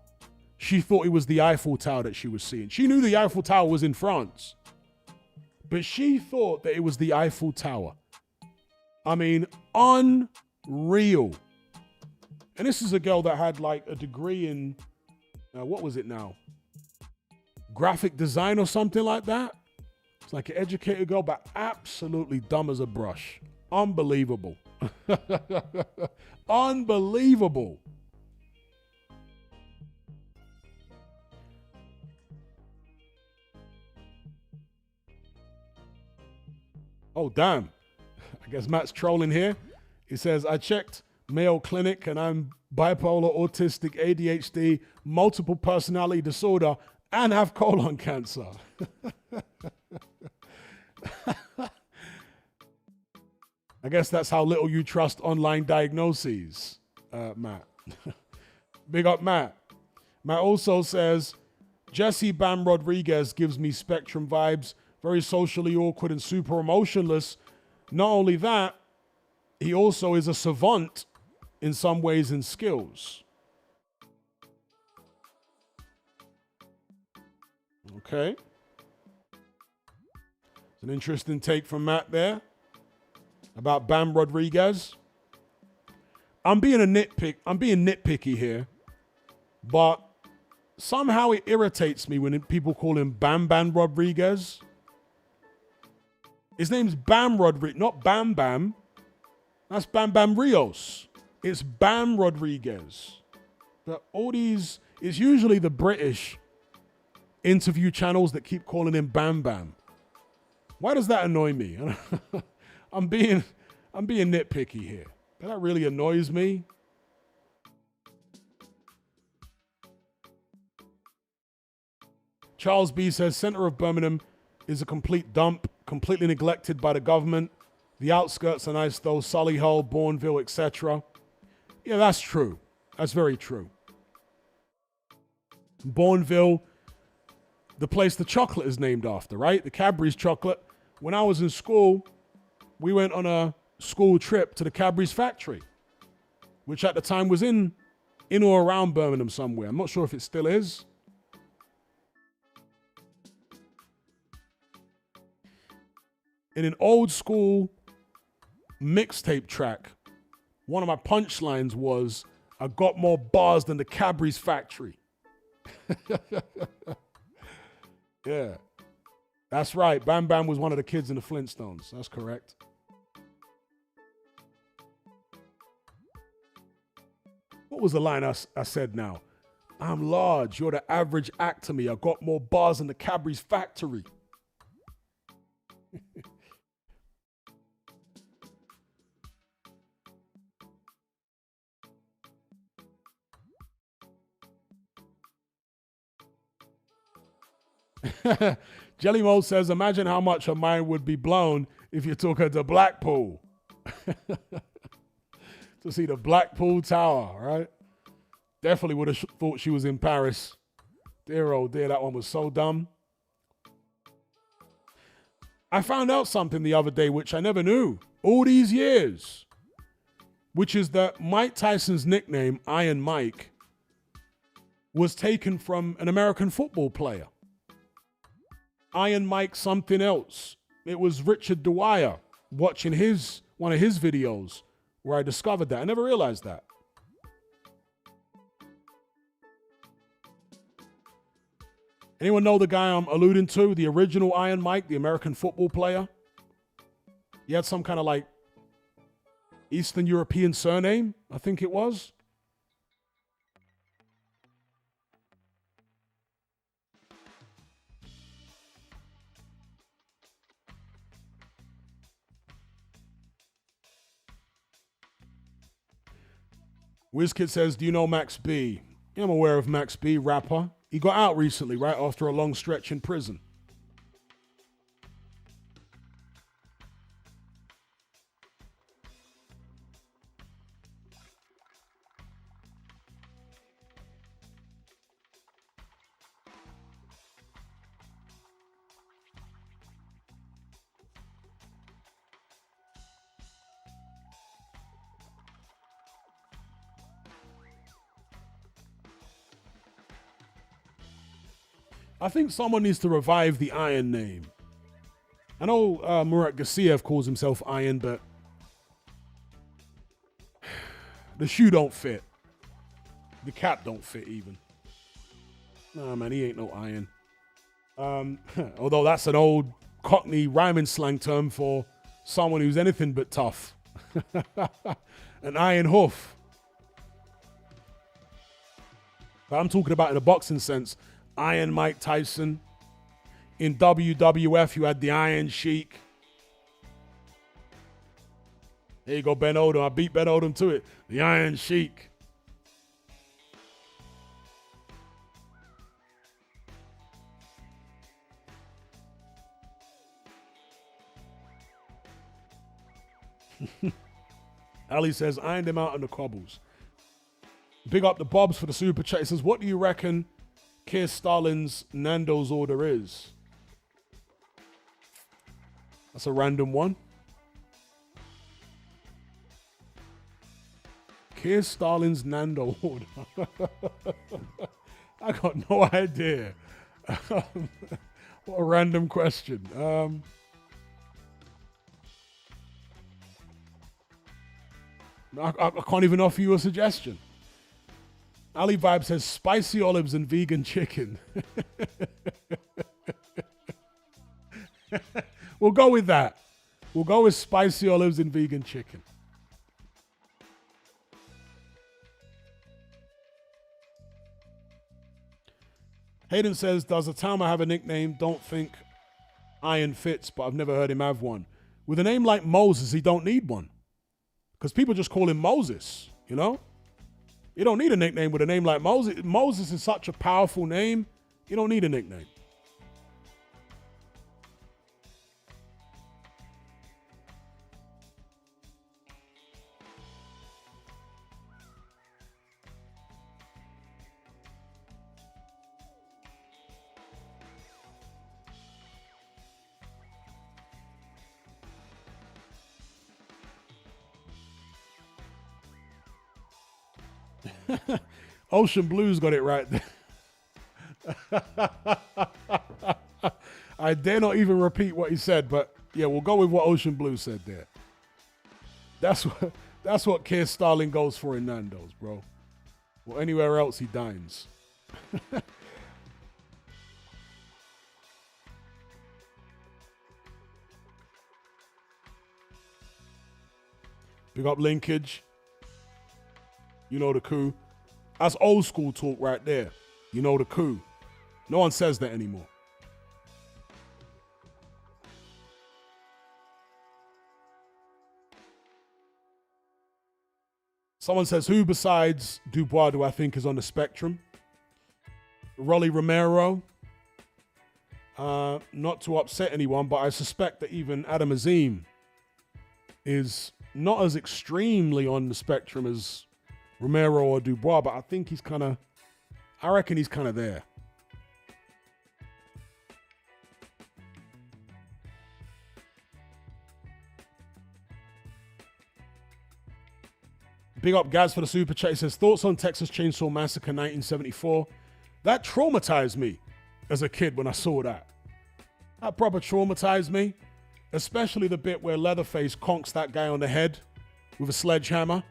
she thought it was the Eiffel Tower that she was seeing. She knew the Eiffel Tower was in France, but she thought that it was the Eiffel Tower. I mean, unreal. And this is a girl that had like a degree in, what was it now? Graphic design or something like that. It's like an educated girl, but absolutely dumb as a brush. Unbelievable. Unbelievable. Oh, damn. I guess Matt's trolling here. He says, I checked Mayo Clinic and I'm bipolar, autistic, ADHD, multiple personality disorder, and have colon cancer. I guess that's how little you trust online diagnoses, Matt. Big up, Matt. Matt also says, Jesse Bam Rodriguez gives me Spectrum vibes, very socially awkward and super emotionless. Not only that, he also is a savant in some ways and skills. Okay. It's an interesting take from Matt there about Bam Rodriguez. I'm being nitpicky here, but somehow it irritates me when people call him Bam Bam Rodriguez. His name's Bam Rodriguez, not Bam Bam. That's Bam Bam Rios. It's Bam Rodriguez. But all these, it's usually the British interview channels that keep calling him Bam Bam. Why does that annoy me? I'm being nitpicky here. But that really annoys me. Charles B says, center of Birmingham is a complete dump, completely neglected by the government. The outskirts are nice though, Solihull, Bourneville, etc. Yeah, that's true. That's very true. Bourneville, the place the chocolate is named after, right? The Cadbury's chocolate. When I was in school, we went on a school trip to the Cadbury's factory, which at the time was in or around Birmingham somewhere. I'm not sure if it still is. In an old school mixtape track one of my punchlines was, I got more bars than the Cadbury's factory. Yeah. That's right. Bam Bam was one of the kids in the Flintstones. That's correct. What was the line I said now? I'm large. You're the average act to me. I got more bars than the Cadbury's factory. Jelly Mo says, imagine how much her mind would be blown if you took her to Blackpool. To see the Blackpool Tower, right? Definitely would have thought she was in Paris. Dear, oh dear, that one was so dumb. I found out something the other day which I never knew all these years, which is that Mike Tyson's nickname, Iron Mike, was taken from an American football player. Iron Mike something else. It was Richard Dwyer watching one of his videos where I discovered that. I never realized that. Anyone know the guy I'm alluding to? The original Iron Mike, the American football player? He had some kind of like Eastern European surname, I think it was. WizKid says, do you know Max B? Yeah, I'm aware of Max B, rapper. He got out recently, right, after a long stretch in prison. I think someone needs to revive the Iron name. I know Murat Gassiev calls himself Iron, but the shoe don't fit. The cap don't fit even. Nah, man, he ain't no Iron. Although that's an old Cockney rhyming slang term for someone who's anything but tough. An iron hoof. But I'm talking about in a boxing sense. Iron Mike Tyson. In WWF, you had the Iron Sheik. There you go, Ben Odom. I beat Ben Odom to it. The Iron Sheik. Ali says, ironed him out on the cobbles. Big up the Bobs for the super chat. He says, what do you reckon Keir Starlin's Nando's order is? That's a random one. Keir Starlin's Nando order. I got no idea. What a random question. I can't even offer you a suggestion. Ali Vibe says spicy olives and vegan chicken. We'll go with that. We'll go with spicy olives and vegan chicken. Hayden says, does Atama have a nickname? Don't think Iron fits, but I've never heard him have one. With a name like Moses, he don't need one. Because people just call him Moses, you know? You don't need a nickname with a name like Moses. Moses is such a powerful name, you don't need a nickname. Ocean Blues got it right there. I dare not even repeat what he said, but yeah, we'll go with what Ocean Blue said there. That's what Keir Starling goes for in Nando's, bro. Or anywhere else he dines. Big up linkage. You know the coup. That's old school talk right there. You know the coup. No one says that anymore. Someone says, who besides Dubois do I think is on the spectrum? Rolly Romero. Not to upset anyone, but I suspect that even Adam Azim is not as extremely on the spectrum as Romero or Dubois, but I think I reckon he's kind of there. Big up Gaz for the super chat. He says, thoughts on Texas Chainsaw Massacre 1974? That traumatized me as a kid when I saw that. That proper traumatized me. Especially the bit where Leatherface conks that guy on the head with a sledgehammer.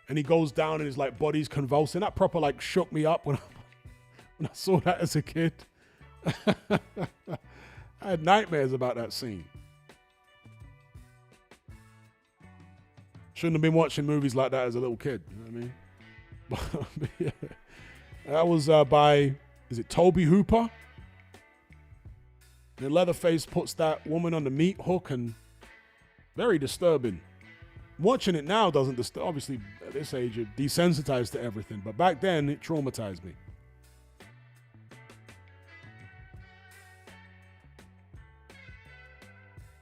And he goes down and his like body's convulsing. That proper like shook me up when I saw that as a kid. I had nightmares about that scene. Shouldn't have been watching movies like that as a little kid. You know what I mean? But, yeah. That was by, is it Toby Hooper? And Leatherface puts that woman on the meat hook, and very disturbing. Watching it now doesn't disturb. Obviously, at this age, you're desensitized to everything. But back then, it traumatized me.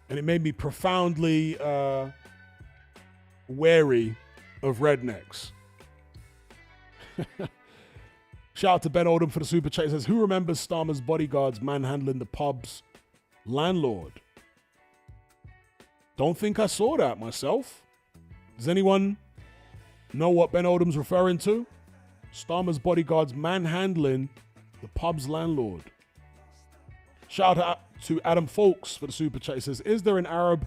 And it made me profoundly wary of rednecks. Shout out to Ben Oldham for the super chat. He says, who remembers Starmer's bodyguards manhandling the pub's landlord? Don't think I saw that myself. Does anyone know what Ben Oldham's referring to? Starmer's bodyguards manhandling the pub's landlord. Shout out to Adam Folks for the super chat. He says, is there an Arab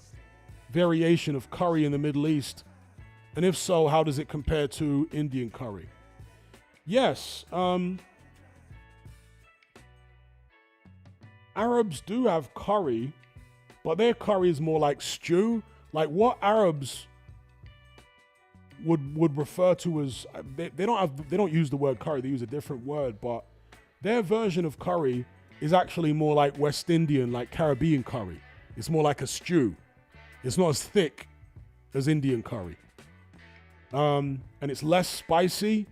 variation of curry in the Middle East? And if so, how does it compare to Indian curry? Yes. Arabs do have curry, but their curry is more like stew. Like what Arabs would refer to as, they don't use the word curry, they use a different word, but their version of curry is actually more like West Indian, like Caribbean curry. It's more like a stew. It's not as thick as Indian curry. And it's less spicy.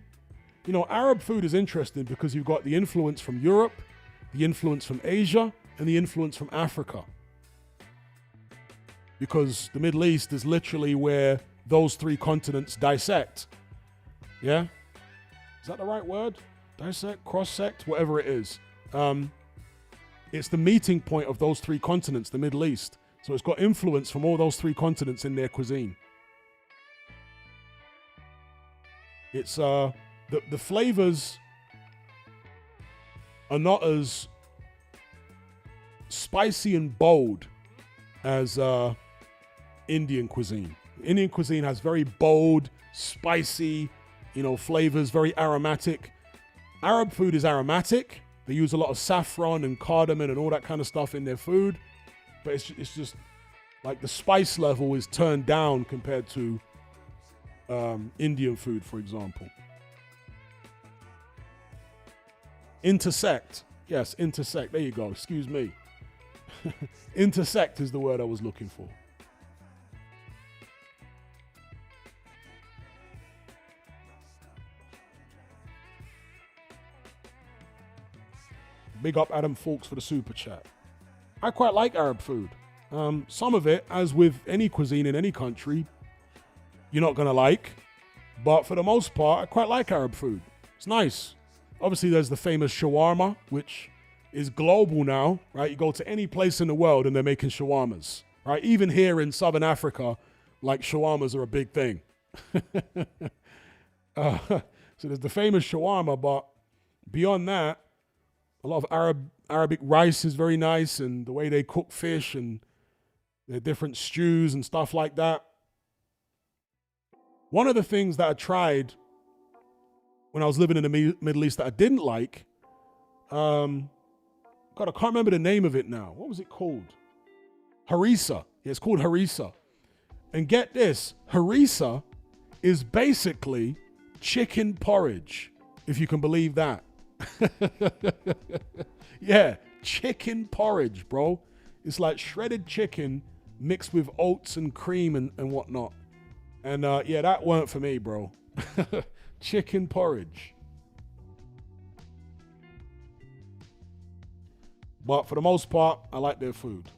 You know, Arab food is interesting because you've got the influence from Europe, the influence from Asia, and the influence from Africa. Because the Middle East is literally where those three continents dissect. Yeah? Is that the right word? Dissect, cross-sect, whatever it is. It's the meeting point of those three continents, the Middle East. So it's got influence from all those three continents in their cuisine. It's the flavors are not as spicy and bold as Indian cuisine. Indian cuisine has very bold, spicy, flavors, very aromatic. Arab food is aromatic. They use a lot of saffron and cardamom and all that kind of stuff in their food. But it's just like the spice level is turned down compared to Indian food, for example. Intersect. Yes, intersect. There you go. Excuse me. Intersect is the word I was looking for. Big up Adam Fawkes for the super chat. I quite like Arab food. Some of it, as with any cuisine in any country, you're not going to like. But for the most part, I quite like Arab food. It's nice. Obviously, there's the famous shawarma, which is global now, right? You go to any place in the world and they're making shawarmas, right? Even here in Southern Africa, like shawarmas are a big thing. So there's the famous shawarma, but beyond that, a lot of Arabic rice is very nice, and the way they cook fish and their different stews and stuff like that. One of the things that I tried when I was living in the Middle East that I didn't like, God, I can't remember the name of it now. What was it called? Harissa. Yeah, it's called harissa. And get this, harissa is basically chicken porridge, if you can believe that. Yeah, chicken porridge, bro. It's like shredded chicken mixed with oats and cream and whatnot. And yeah, that weren't for me, bro. Chicken porridge. But for the most part, I like their food.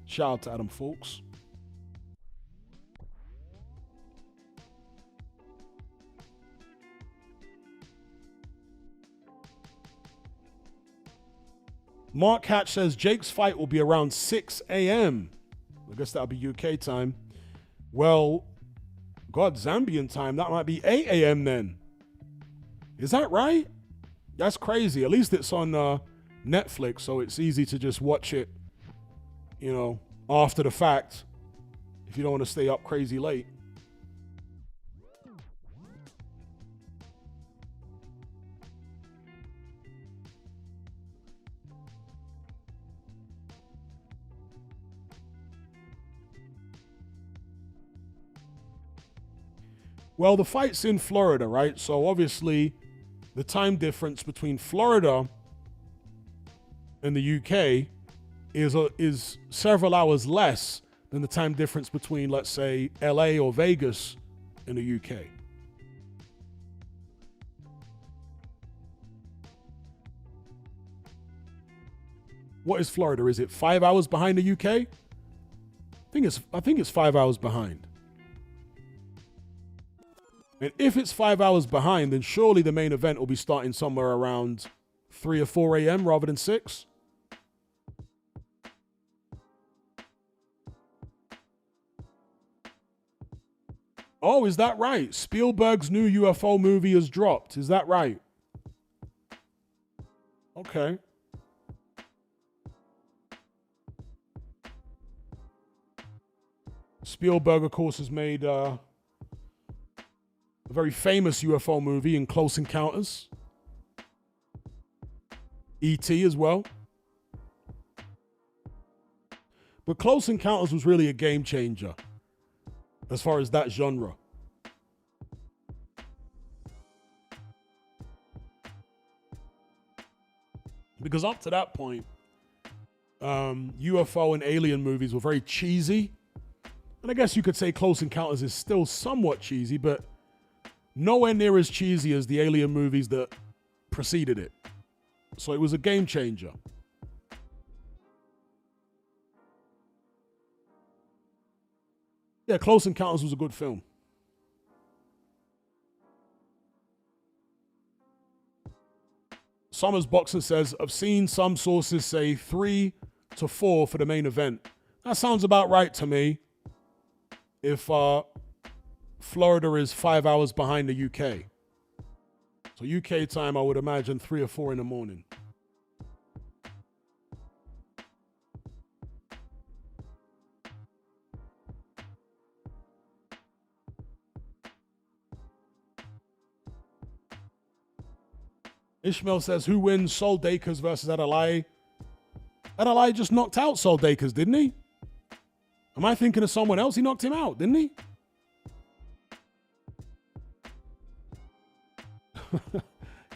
Shout out to Adam Folks. Mark Hatch says Jake's fight will be around 6 a.m. I guess that'll be UK time. Well, God, Zambian time, that might be 8 a.m. then. Is that right? That's crazy. At least it's on Netflix, so it's easy to just watch it, you know, after the fact, if you don't want to stay up crazy late. Well, the fight's in Florida, right? So obviously the time difference between Florida and the UK is several hours less than the time difference between, let's say, LA or Vegas in the UK. What is Florida? Is it 5 hours behind the UK? I think it's 5 hours behind. And if it's 5 hours behind, then surely the main event will be starting somewhere around 3 or 4 a.m. rather than 6. Oh, is that right? Spielberg's new UFO movie has dropped. Is that right? Okay. Spielberg, of course, has made a very famous UFO movie in Close Encounters. E.T. as well. But Close Encounters was really a game changer as far as that genre. Because up to that point, UFO and alien movies were very cheesy. And I guess you could say Close Encounters is still somewhat cheesy, but nowhere near as cheesy as the alien movies that preceded it. So it was a game changer. Yeah, Close Encounters was a good film. Summers Boxer says, I've seen some sources say 3 to 4 for the main event. That sounds about right to me. If Florida is 5 hours behind the UK. So UK time, I would imagine 3 or 4 in the morning. Ishmael says, who wins Sol Dakers versus Adalai? Adalai just knocked out Sol Dakers, didn't he? Am I thinking of someone else? He knocked him out, didn't he?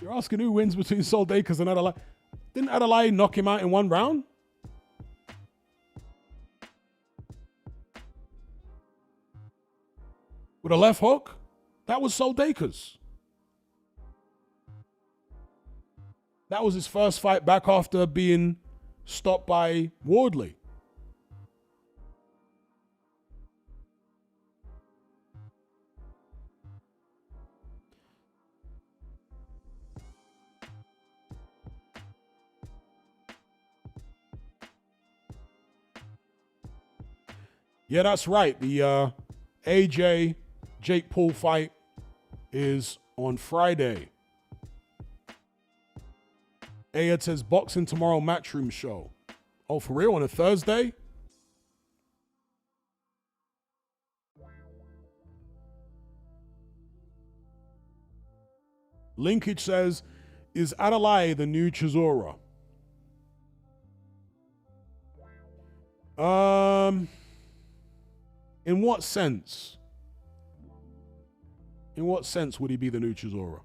You're asking who wins between Sol Dakers and Adalai. Didn't Adalai knock him out in one round? With a left hook? That was Sol Dakers. That was his first fight back after being stopped by Wardley. Yeah, that's right. The AJ Jake Paul fight is on Friday. Ayad says, boxing tomorrow, Matchroom show. Oh, for real? On a Thursday? Linkage says, is Adelaide the new Chisora? In what sense? In what sense would he be the new Chisora?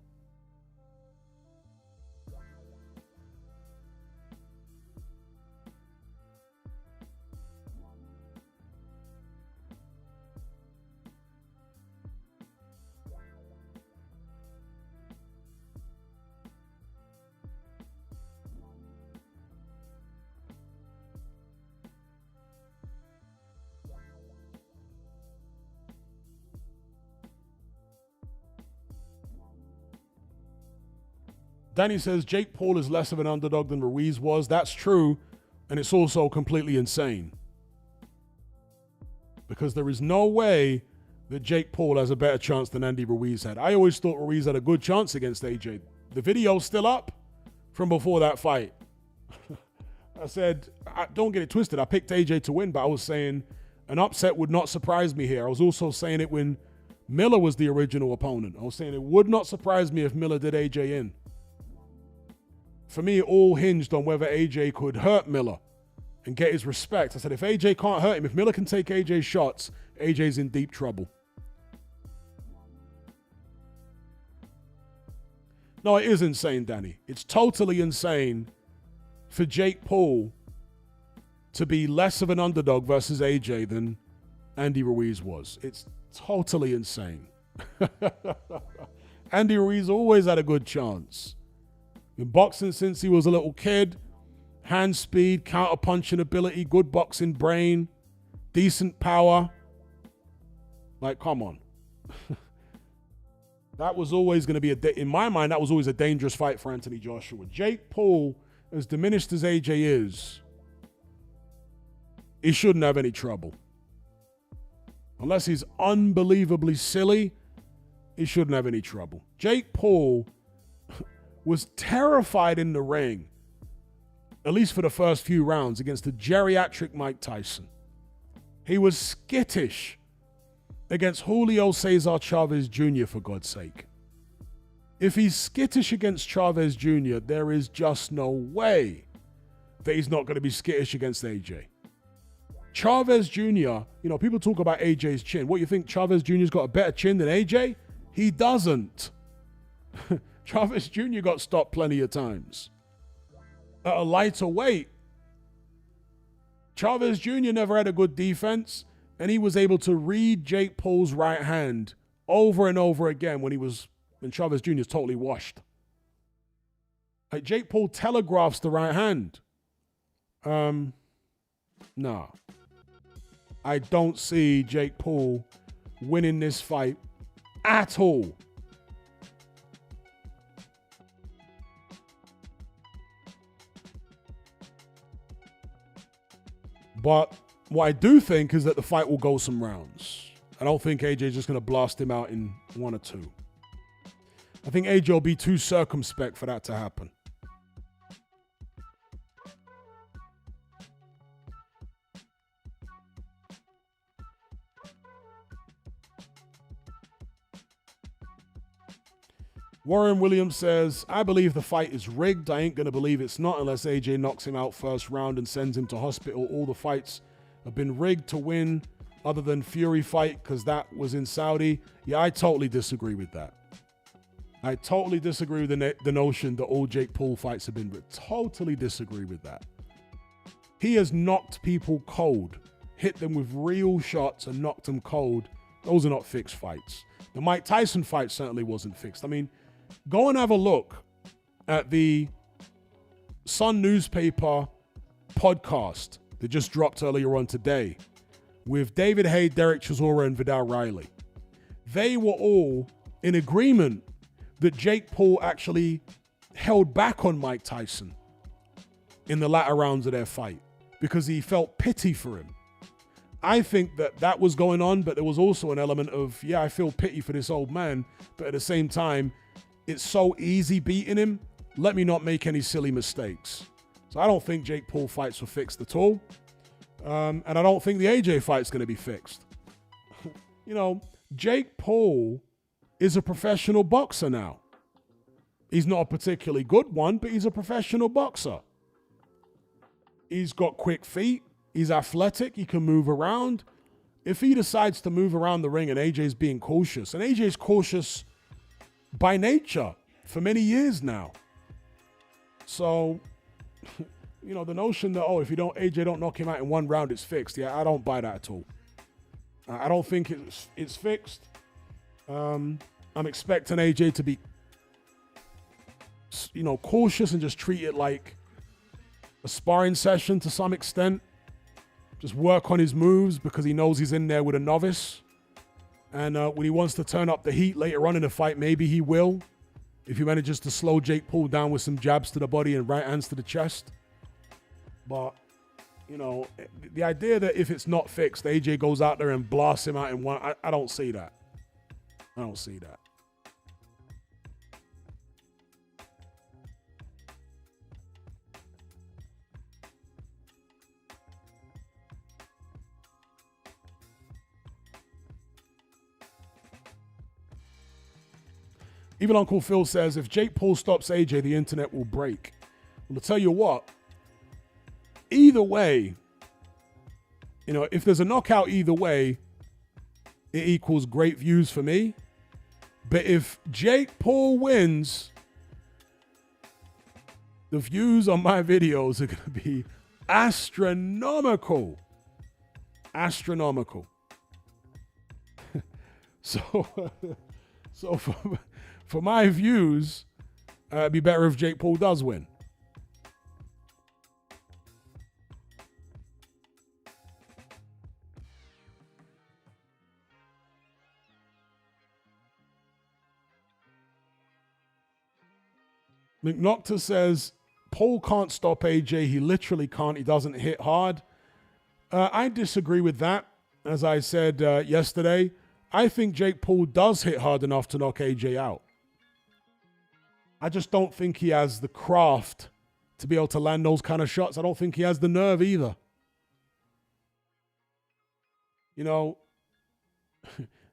Danny says, Jake Paul is less of an underdog than Ruiz was. That's true, and it's also completely insane. Because there is no way that Jake Paul has a better chance than Andy Ruiz had. I always thought Ruiz had a good chance against AJ. The video's still up from before that fight. I said, don't get it twisted. I picked AJ to win, but I was saying an upset would not surprise me here. I was also saying it when Miller was the original opponent. I was saying it would not surprise me if Miller did AJ in. For me, it all hinged on whether AJ could hurt Miller and get his respect. I said, if AJ can't hurt him, if Miller can take AJ's shots, AJ's in deep trouble. No, it is insane, Danny. It's totally insane for Jake Paul to be less of an underdog versus AJ than Andy Ruiz was. It's totally insane. Andy Ruiz always had a good chance. In boxing since he was a little kid, hand speed, counter-punching ability, good boxing brain, decent power. Like, come on. That was always going to be, in my mind, that was always a dangerous fight for Anthony Joshua. Jake Paul, as diminished as AJ is, he shouldn't have any trouble. Unless he's unbelievably silly, he shouldn't have any trouble. Jake Paul was terrified in the ring, at least for the first few rounds, against the geriatric Mike Tyson. He was skittish against Julio Cesar Chavez Jr., for God's sake. If he's skittish against Chavez Jr., there is just no way that he's not going to be skittish against AJ. Chavez Jr., people talk about AJ's chin. What, you think Chavez Jr.'s got a better chin than AJ? He doesn't. Chavez Jr. got stopped plenty of times. At a lighter weight, Chavez Jr. never had a good defense, and he was able to read Jake Paul's right hand over and over again when Chavez Jr. is totally washed. Like, Jake Paul telegraphs the right hand. No. I don't see Jake Paul winning this fight at all. But what I do think is that the fight will go some rounds. I don't think AJ's just going to blast him out in 1 or 2. I think AJ will be too circumspect for that to happen. Warren Williams says, I believe the fight is rigged. I ain't going to believe it's not unless AJ knocks him out first round and sends him to hospital. All the fights have been rigged to win other than Fury fight because that was in Saudi. Yeah, I totally disagree with that. I totally disagree with the notion that all Jake Paul fights have been rigged. Totally disagree with that. He has knocked people cold, hit them with real shots and knocked them cold. Those are not fixed fights. The Mike Tyson fight certainly wasn't fixed. I mean, go and have a look at the Sun newspaper podcast that just dropped earlier on today with David Haye, Derek Chisora, and Vidal Riley. They were all in agreement that Jake Paul actually held back on Mike Tyson in the latter rounds of their fight because he felt pity for him. I think that was going on, but there was also an element of, yeah, I feel pity for this old man, but at the same time, it's so easy beating him let me not make any silly mistakes. So I don't think Jake Paul fights were fixed at all. And I don't think the AJ fight's going to be fixed. You know, Jake Paul is a professional boxer now. He's not a particularly good one, but he's a professional boxer. He's got quick feet. He's athletic. He can move around. If he decides to move around the ring and AJ's being cautious, and AJ's cautious by nature for many years now. So, you know, the notion that, if AJ don't knock him out in one round, it's fixed. Yeah, I don't buy that at all. I don't think it's fixed. I'm expecting AJ to be, you know, cautious and just treat it like a sparring session to some extent. Just work on his moves because he knows he's in there with a novice. And when he wants to turn up the heat later on in the fight, maybe he will. If he manages to slow Jake Paul down with some jabs to the body and right hands to the chest. But, you know, the idea that if it's not fixed, AJ goes out there and blasts him out in one, I don't see that. I don't see that. Even Uncle Phil says, if Jake Paul stops AJ, the internet will break. Well, I'll tell you what, either way, you know, if there's a knockout either way, it equals great views for me. But if Jake Paul wins, the views on my videos are going to be astronomical. Astronomical. So for my views, it'd be better if Jake Paul does win. McNocta says, Paul can't stop AJ. He literally can't. He doesn't hit hard. I disagree with that. As I said yesterday, I think Jake Paul does hit hard enough to knock AJ out. I just don't think he has the craft to be able to land those kind of shots. I don't think he has the nerve either. You know,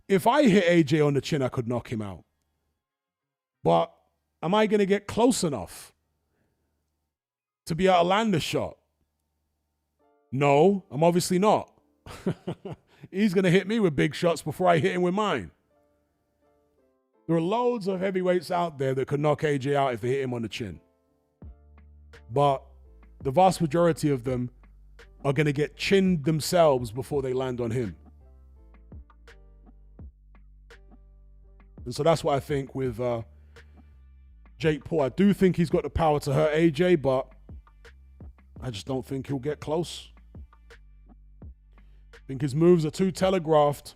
if I hit AJ on the chin, I could knock him out. But am I going to get close enough to be able to land a shot? No, I'm obviously not. He's going to hit me with big shots before I hit him with mine. There are loads of heavyweights out there that could knock AJ out if they hit him on the chin. But the vast majority of them are going to get chinned themselves before they land on him. And so that's what I think with Jake Paul. I do think he's got the power to hurt AJ, but I just don't think he'll get close. I think his moves are too telegraphed,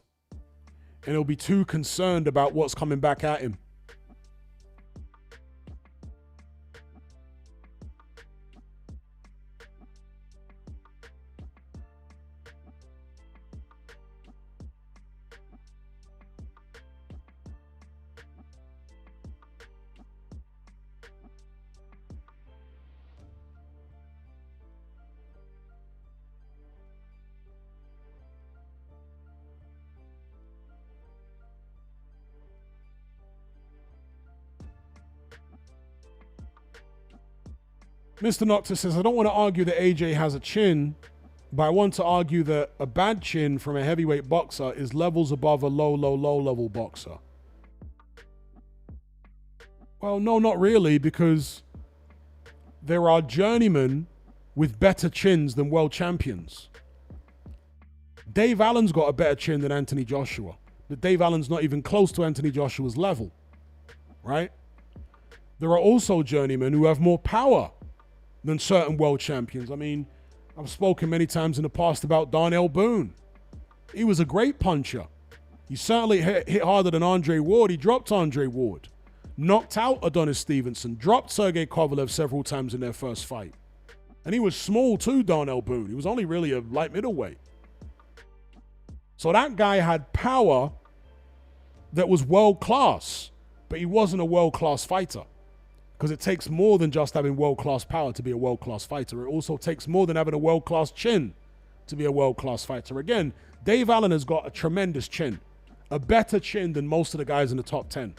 and he'll be too concerned about what's coming back at him. Mr. Noctis says, I don't want to argue that AJ has a chin, but I want to argue that a bad chin from a heavyweight boxer is levels above a low level boxer. Well, no, not really, because there are journeymen with better chins than world champions. Dave Allen's got a better chin than Anthony Joshua, but Dave Allen's not even close to Anthony Joshua's level, right? There are also journeymen who have more power than certain world champions. I mean, I've spoken many times in the past about Darnell Boone. He was a great puncher. He certainly hit harder than Andre Ward. He dropped Andre Ward. Knocked out Adonis Stevenson. Dropped Sergey Kovalev several times in their first fight. And he was small too, Darnell Boone. He was only really a light middleweight. So that guy had power that was world class, but he wasn't a world class fighter. Because it takes more than just having world-class power to be a world-class fighter. It also takes more than having a world-class chin to be a world-class fighter. Again, Dave Allen has got a tremendous chin. A better chin than most of the guys in the top 10.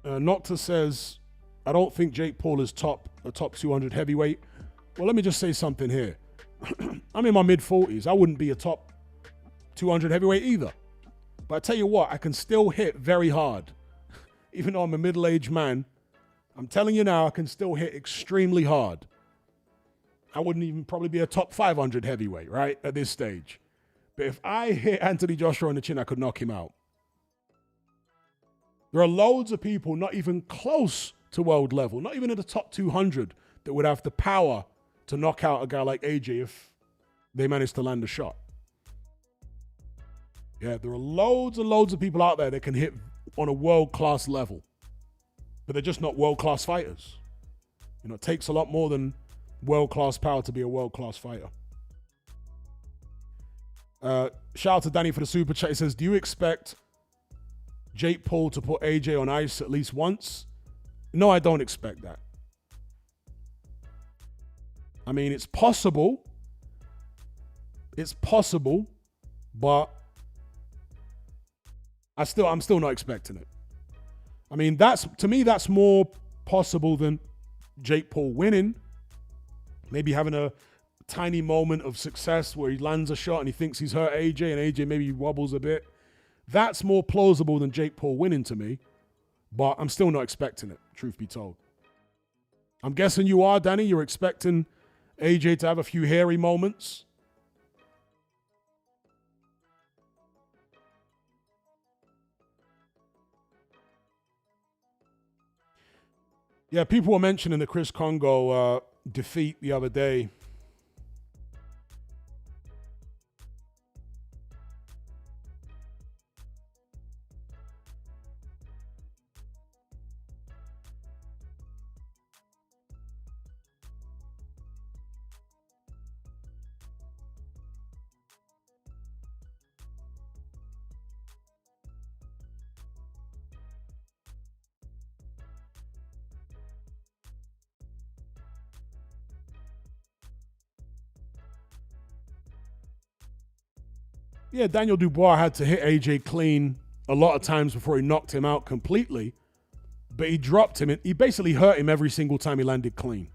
Nocta says, I don't think Jake Paul is a top 200 heavyweight. Well, let me just say something here. I'm in my mid-40s. I wouldn't be a top 200 heavyweight either. But I tell you what, I can still hit very hard. Even though I'm a middle-aged man, I'm telling you now, I can still hit extremely hard. I wouldn't even probably be a top 500 heavyweight, right, at this stage. But if I hit Anthony Joshua in the chin, I could knock him out. There are loads of people not even close to world level, not even in the top 200, that would have the power to knock out a guy like AJ if they managed to land a shot. Yeah, there are loads and loads of people out there that can hit on a world-class level, but they're just not world-class fighters. You know, it takes a lot more than world-class power to be a world-class fighter. Shout out to Danny for the super chat. He says, do you expect Jake Paul to put AJ on ice at least once? No, I don't expect that. I mean, it's possible. It's possible, but I'm still not expecting it. I mean, to me, that's more possible than Jake Paul winning. Maybe having a tiny moment of success where he lands a shot and he thinks he's hurt AJ and AJ maybe wobbles a bit. That's more plausible than Jake Paul winning to me, but I'm still not expecting it, truth be told. I'm guessing you are, Danny. You're expecting AJ to have a few hairy moments. Yeah, people were mentioning the Chris Kongo defeat the other day. Yeah, Daniel Dubois had to hit AJ clean a lot of times before he knocked him out completely, but he dropped him. He basically hurt him every single time he landed clean.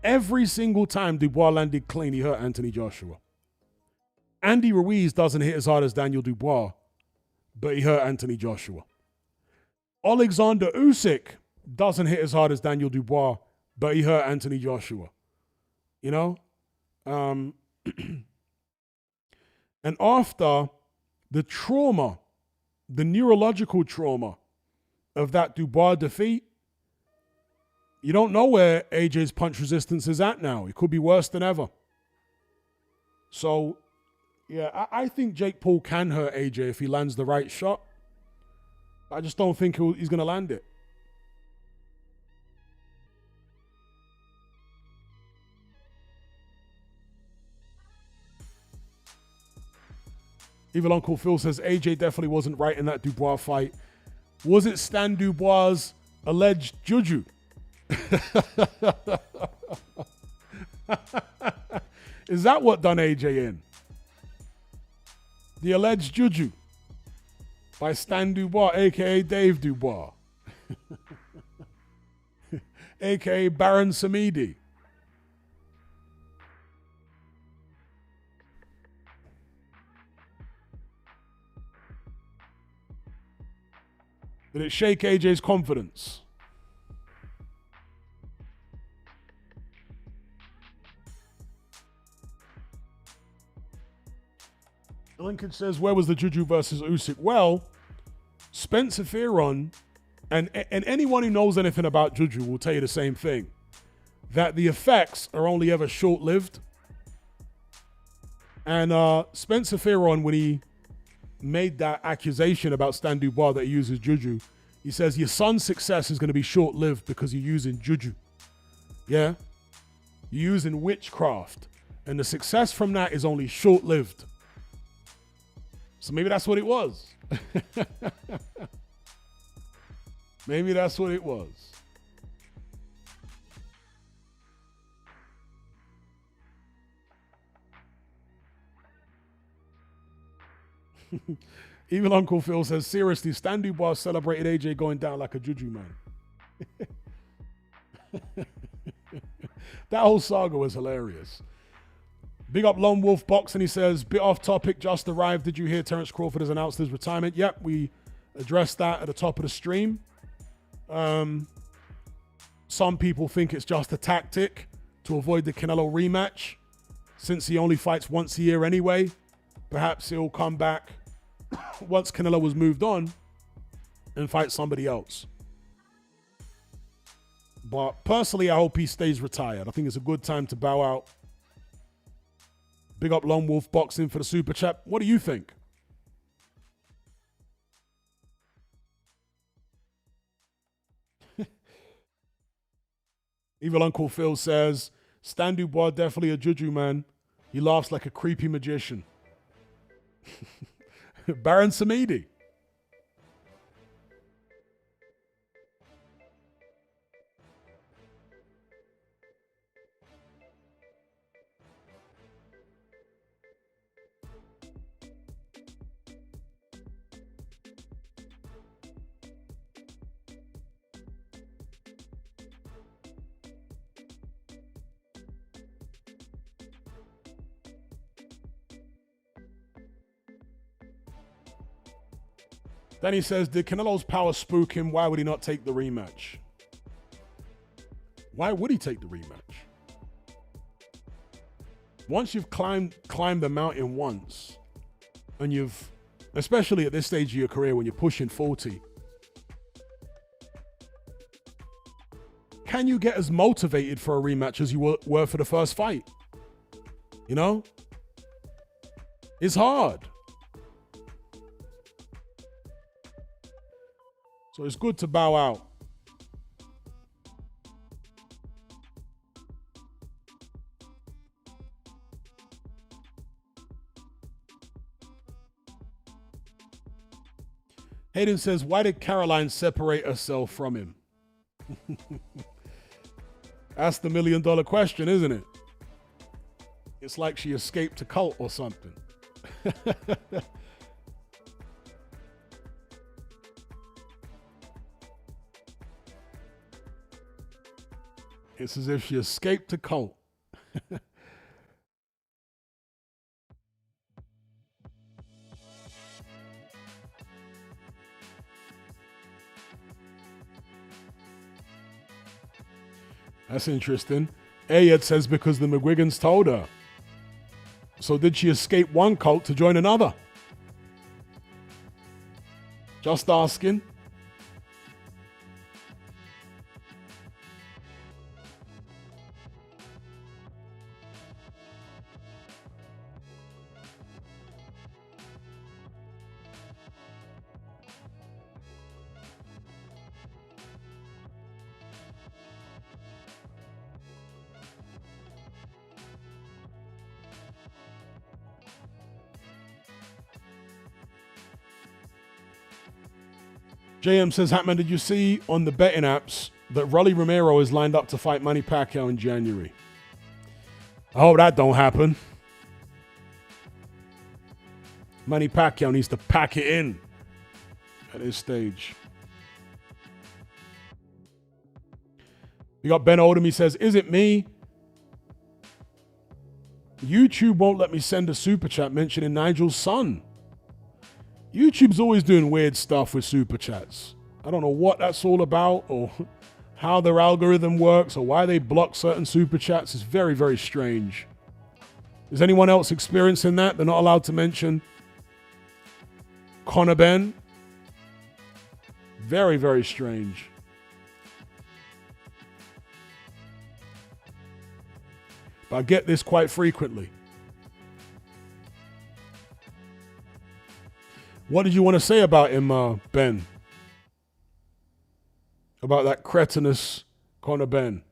Every single time Dubois landed clean, he hurt Anthony Joshua. Andy Ruiz doesn't hit as hard as Daniel Dubois, but he hurt Anthony Joshua. Alexander Usyk doesn't hit as hard as Daniel Dubois, but he hurt Anthony Joshua. You know? And after the trauma, the neurological trauma of that Dubois defeat, you don't know where AJ's punch resistance is at now. It could be worse than ever. So, yeah, I think Jake Paul can hurt AJ if he lands the right shot. I just don't think he's going to land it. Evil Uncle Phil says AJ definitely wasn't right in that Dubois fight. Was it Stan Dubois' alleged juju? Is that what done AJ in? The alleged juju by Stan Dubois, a.k.a. Dave Dubois, a.k.a. Baron Samedi. Did it shake AJ's confidence? Lincoln says, where was the Juju versus Usyk? Well, Spencer Fearon and anyone who knows anything about Juju will tell you the same thing, that the effects are only ever short-lived. And Spencer Fearon, when he made that accusation about Stan Dubois that he uses Juju, he says, your son's success is going to be short-lived because you're using Juju. Yeah? You're using witchcraft. And the success from that is only short-lived. So maybe that's what it was. Maybe that's what it was. Even Uncle Phil says, seriously, Stan Dubois celebrated AJ going down like a Juju man. That whole saga was hilarious. Big up Lone Wolf Box, and he says, bit off topic, just arrived. Did you hear Terence Crawford has announced his retirement? Yep, we addressed that at the top of the stream. Some people think it's just a tactic to avoid the Canelo rematch. Since he only fights once a year anyway, perhaps he'll come back once Canelo was moved on and fight somebody else. But personally, I hope he stays retired. I think it's a good time to bow out. Big up Lone Wolf Boxing for the super chat. What do you think? Evil Uncle Phil says, Stan Dubois definitely a Juju man. He laughs like a creepy magician. Baron Samedi. Then he says, did Canelo's power spook him? Why would he not take the rematch? Why would he take the rematch? Once you've climbed the mountain once, and you've, especially at this stage of your career when you're pushing 40, can you get as motivated for a rematch as you were for the first fight? You know? It's hard. So it's good to bow out. Hayden says, why did Caroline separate herself from him? That's the $1 million question, isn't it? It's like she escaped a cult or something. It's as if she escaped a cult. That's interesting. Ayed says because the McGuigans told her. So did she escape one cult to join another? Just asking. JM says, Hatman, did you see on the betting apps that Rolly Romero is lined up to fight Manny Pacquiao in January? I hope that don't happen. Manny Pacquiao needs to pack it in at this stage. We got Ben Oldham. He says, is it me? YouTube won't let me send a super chat mentioning Nigel's son. YouTube's always doing weird stuff with super chats. I don't know what that's all about or how their algorithm works or why they block certain super chats. It's very, very strange. Is anyone else experiencing that? They're not allowed to mention Conor Ben. Very, very strange. But I get this quite frequently. What did you want to say about him, Ben? About that cretinous Conor Ben?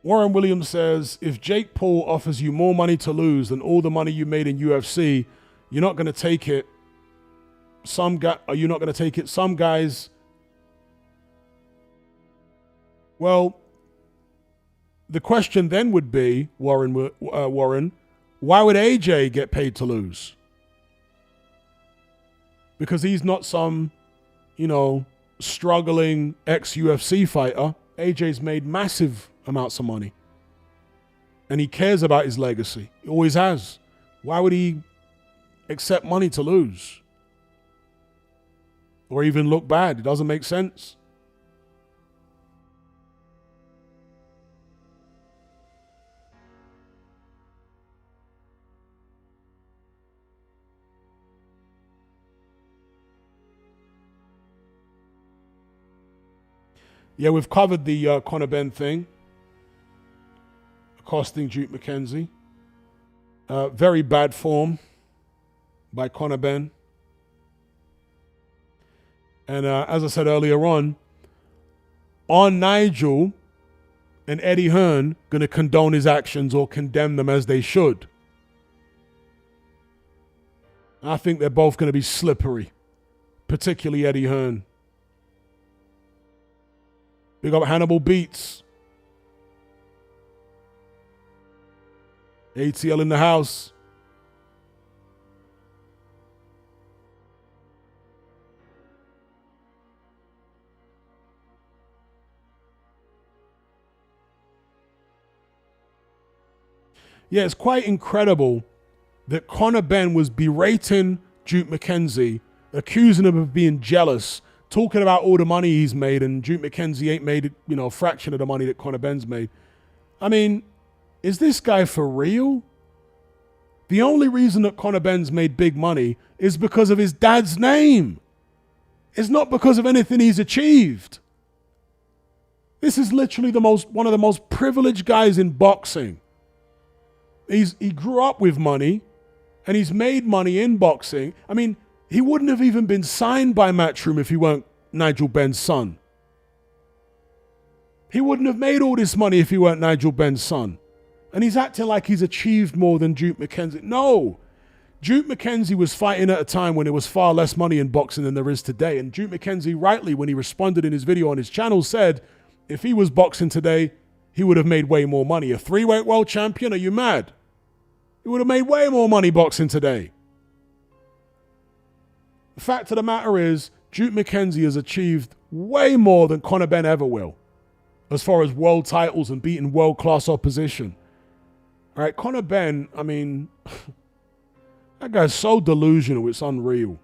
Warren Williams says, if Jake Paul offers you more money to lose than all the money you made in UFC, you're not going to take it. Are you not going to take it? Some guys. Well, the question then would be, Warren, why would AJ get paid to lose? Because he's not some, struggling ex-UFC fighter. AJ's made massive amounts of money. And he cares about his legacy. He always has. Why would he accept money to lose? Or even look bad? It doesn't make sense. Yeah, we've covered the Conor Ben thing. Costing Duke McKenzie. Very bad form by Conor Ben. And as I said earlier on Nigel and Eddie Hearn going to condone his actions or condemn them as they should? I think they're both going to be slippery, particularly Eddie Hearn. Big up Hannibal Beats. ATL in the house. Yeah, it's quite incredible that Conor Ben was berating Duke McKenzie, accusing him of being jealous, talking about all the money he's made, and Duke McKenzie ain't made, a fraction of the money that Conor Ben's made. I mean, is this guy for real? The only reason that Conor Ben's made big money is because of his dad's name. It's not because of anything he's achieved. This is literally one of the most privileged guys in boxing. He grew up with money, and he's made money in boxing. I mean, he wouldn't have even been signed by Matchroom if he weren't Nigel Ben's son. He wouldn't have made all this money if he weren't Nigel Ben's son. And he's acting like he's achieved more than Duke McKenzie. No. Duke McKenzie was fighting at a time when there was far less money in boxing than there is today. And Duke McKenzie, rightly, when he responded in his video on his channel, said if he was boxing today, he would have made way more money. A 3-weight world champion? Are you mad? He would have made way more money boxing today. The fact of the matter is, Duke McKenzie has achieved way more than Conor Ben ever will, as far as world titles and beating world-class opposition. All right, Conor Ben, I mean, that guy's so delusional, it's unreal.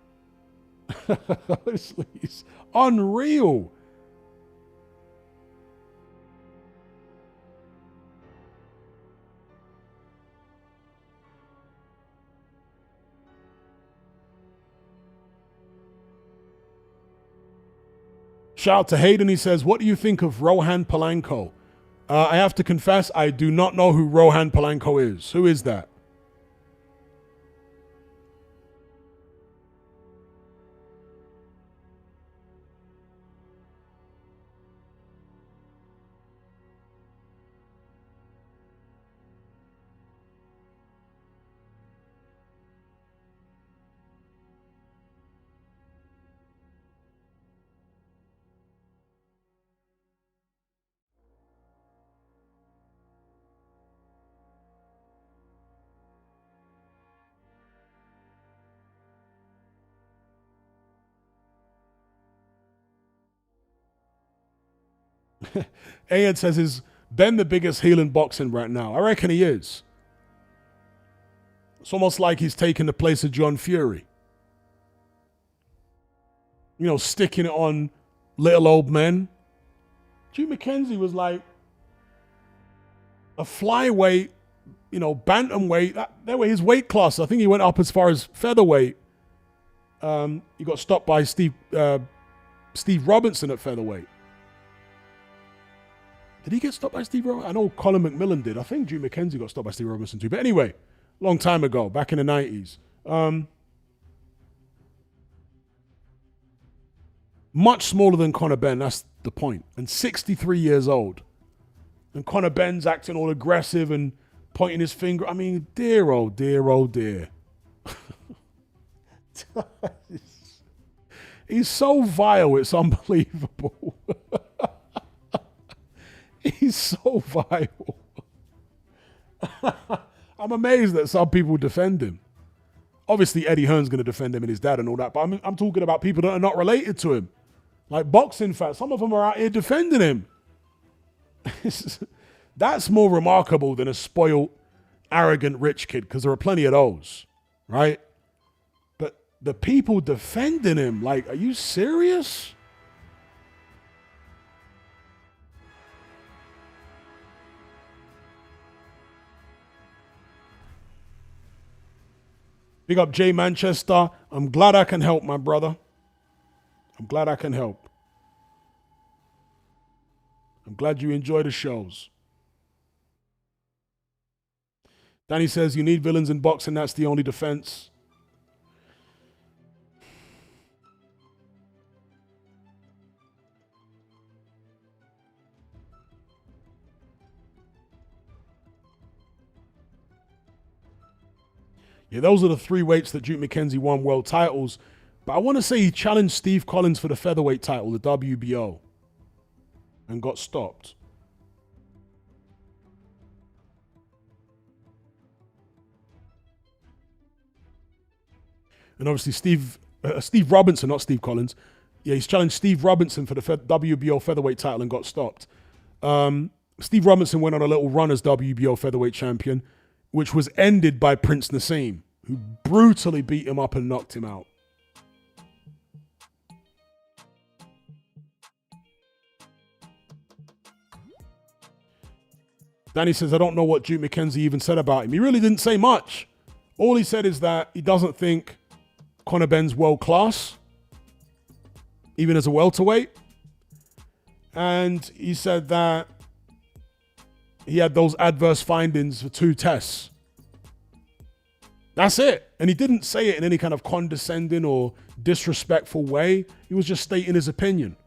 Honestly, it's unreal. Shout out to Hayden. He says, what do you think of Rohan Polanco? I have to confess, I do not know who Rohan Polanco is. Who is that? Ayan says, is Ben the biggest heel in boxing right now? I reckon he is. It's almost like he's taking the place of John Fury. You know, sticking it on little old men. Hugh McKenzie was like a flyweight, you know, bantamweight. That were his weight class. I think he went up as far as featherweight. He got stopped by Steve Robinson at featherweight. Did he get stopped by Steve Robinson? I know Colin McMillan did. I think Hugh McKenzie got stopped by Steve Robinson too. But anyway, long time ago, back in the 90s. Much smaller than Conor Benn, that's the point. And 63 years old. And Conor Benn's acting all aggressive and pointing his finger. I mean, dear, oh dear, oh dear. He's so vile, it's unbelievable. He's so vile. I'm amazed that some people defend him. Obviously, Eddie Hearn's going to defend him and his dad and all that, but I'm talking about people that are not related to him. Like boxing fans, some of them are out here defending him. That's more remarkable than a spoiled, arrogant rich kid, because there are plenty of those, right? But the people defending him, like, are you serious? Big up Jay Manchester. I'm glad I can help, my brother. I'm glad I can help. I'm glad you enjoy the shows. Danny says, you need villains in boxing. That's the only defense. Yeah, those are the three weights that Duke McKenzie won world titles. But I want to say he challenged Steve Collins for the featherweight title, the WBO, and got stopped. And obviously Steve Robinson, not Steve Collins. Yeah, he's challenged Steve Robinson for the WBO featherweight title and got stopped. Steve Robinson went on a little run as WBO featherweight champion, which was ended by Prince Nassim, who brutally beat him up and knocked him out. Danny says, I don't know what Duke McKenzie even said about him. He really didn't say much. All he said is that he doesn't think Conor Benn's world class, even as a welterweight. And he said that he had those adverse findings for 2 tests. That's it. And he didn't say it in any kind of condescending or disrespectful way. He was just stating his opinion.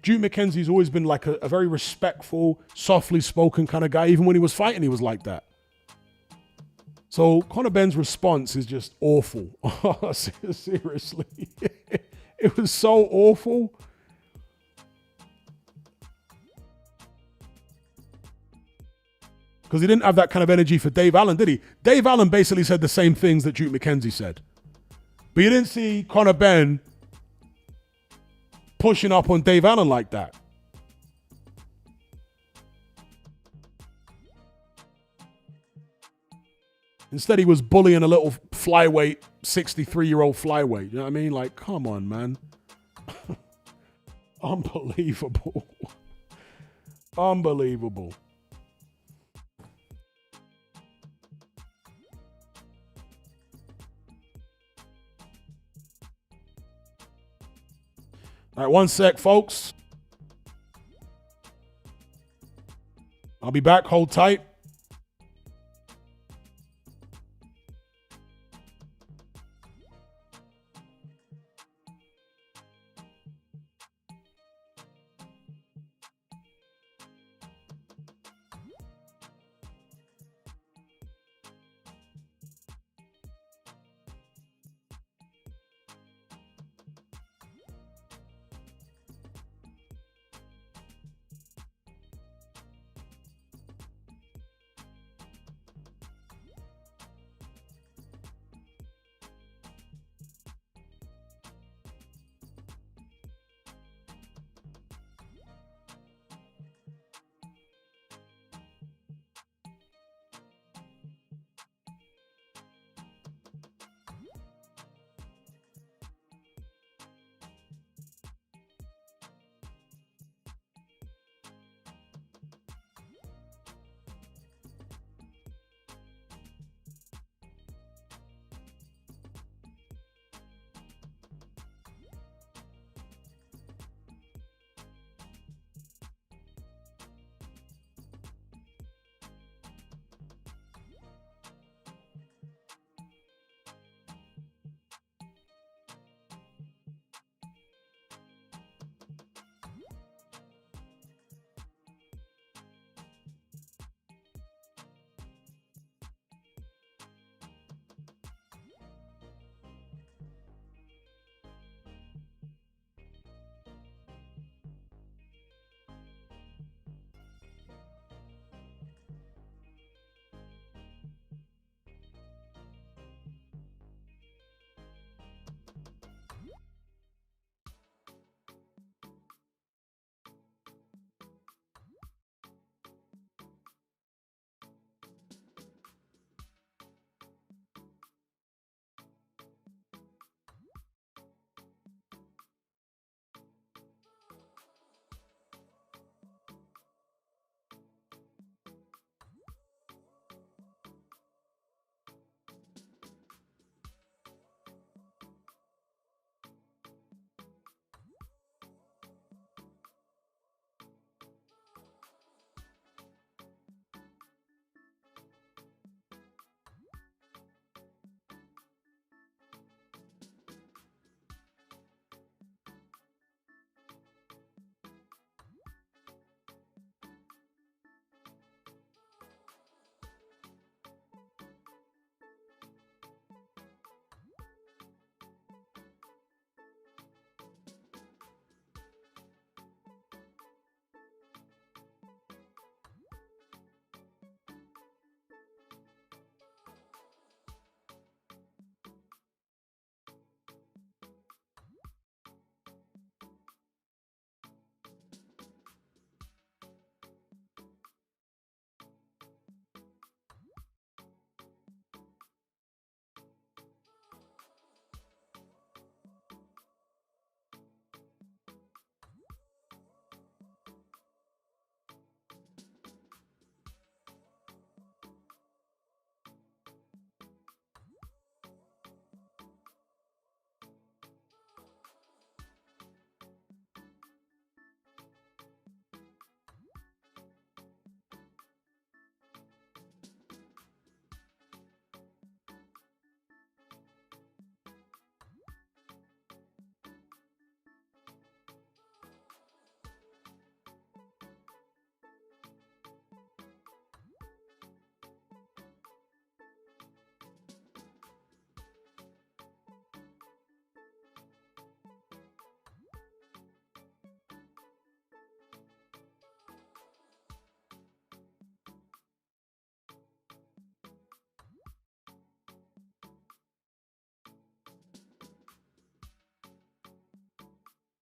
Duke McKenzie's always been like a very respectful, softly spoken kind of guy. Even when he was fighting, he was like that. So Conor Benn's response is just awful. Seriously. It was so awful. Because he didn't have that kind of energy for Dave Allen, did he? Dave Allen basically said the same things that Duke McKenzie said. But you didn't see Conor Benn pushing up on Dave Allen like that. Instead, he was bullying a little flyweight, 63-year-old flyweight. You know what I mean? Like, come on, man. Unbelievable. Unbelievable. All right, one sec, folks. I'll be back. Hold tight.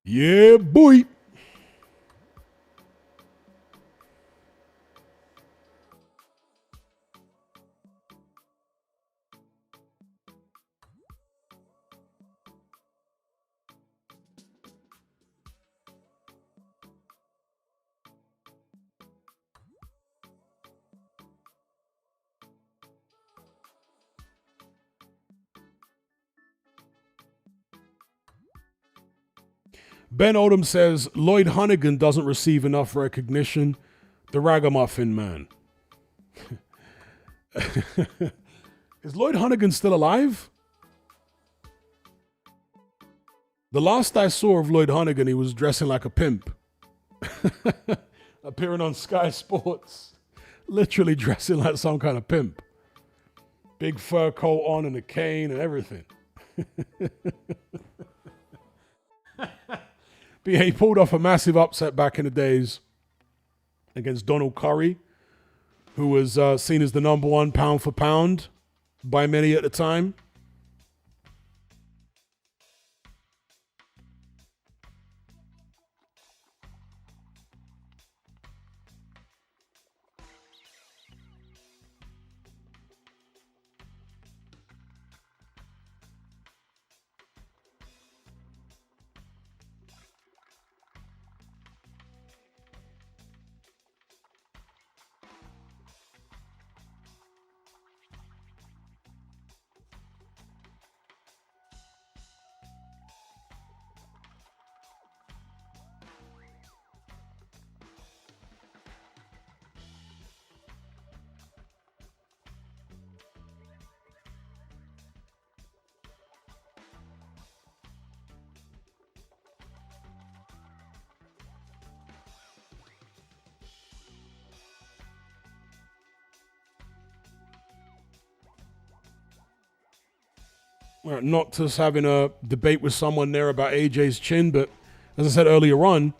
Yeah, boy. Ben Odom says Lloyd Hunnigan doesn't receive enough recognition. The Ragamuffin Man. Is Lloyd Hunnigan still alive? The last I saw of Lloyd Hunnigan, he was dressing like a pimp. Appearing on Sky Sports. Literally dressing like some kind of pimp. Big fur coat on and a cane and everything. But yeah, he pulled off a massive upset back in the days against Donald Curry, who was seen as the number one pound for pound by many at the time. Not just having a debate with someone there about AJ's chin, but as I said earlier on,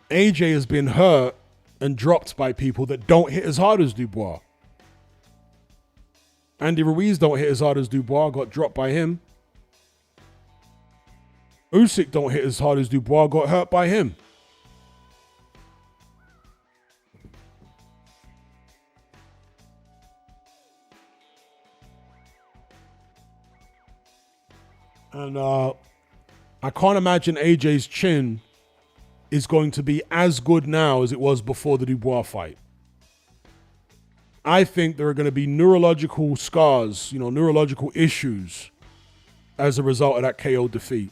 AJ has been hurt and dropped by people that don't hit as hard as Dubois. Andy Ruiz don't hit as hard as Dubois, got dropped by him. Usyk don't hit as hard as Dubois, got hurt by him. And I can't imagine AJ's chin is going to be as good now as it was before the Dubois fight. I think there are going to be neurological scars, neurological issues as a result of that KO defeat.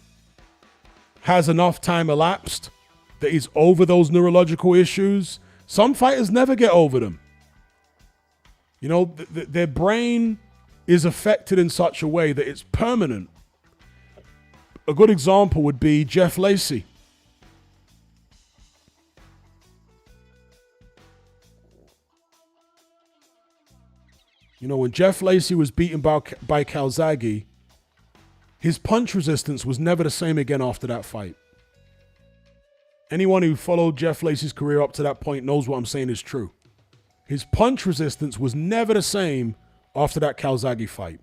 Has enough time elapsed that he's over those neurological issues? Some fighters never get over them. Their brain is affected in such a way that it's permanent. A good example would be Jeff Lacey. When Jeff Lacey was beaten by Calzaghe, his punch resistance was never the same again after that fight. Anyone who followed Jeff Lacey's career up to that point knows what I'm saying is true. His punch resistance was never the same after that Calzaghe fight.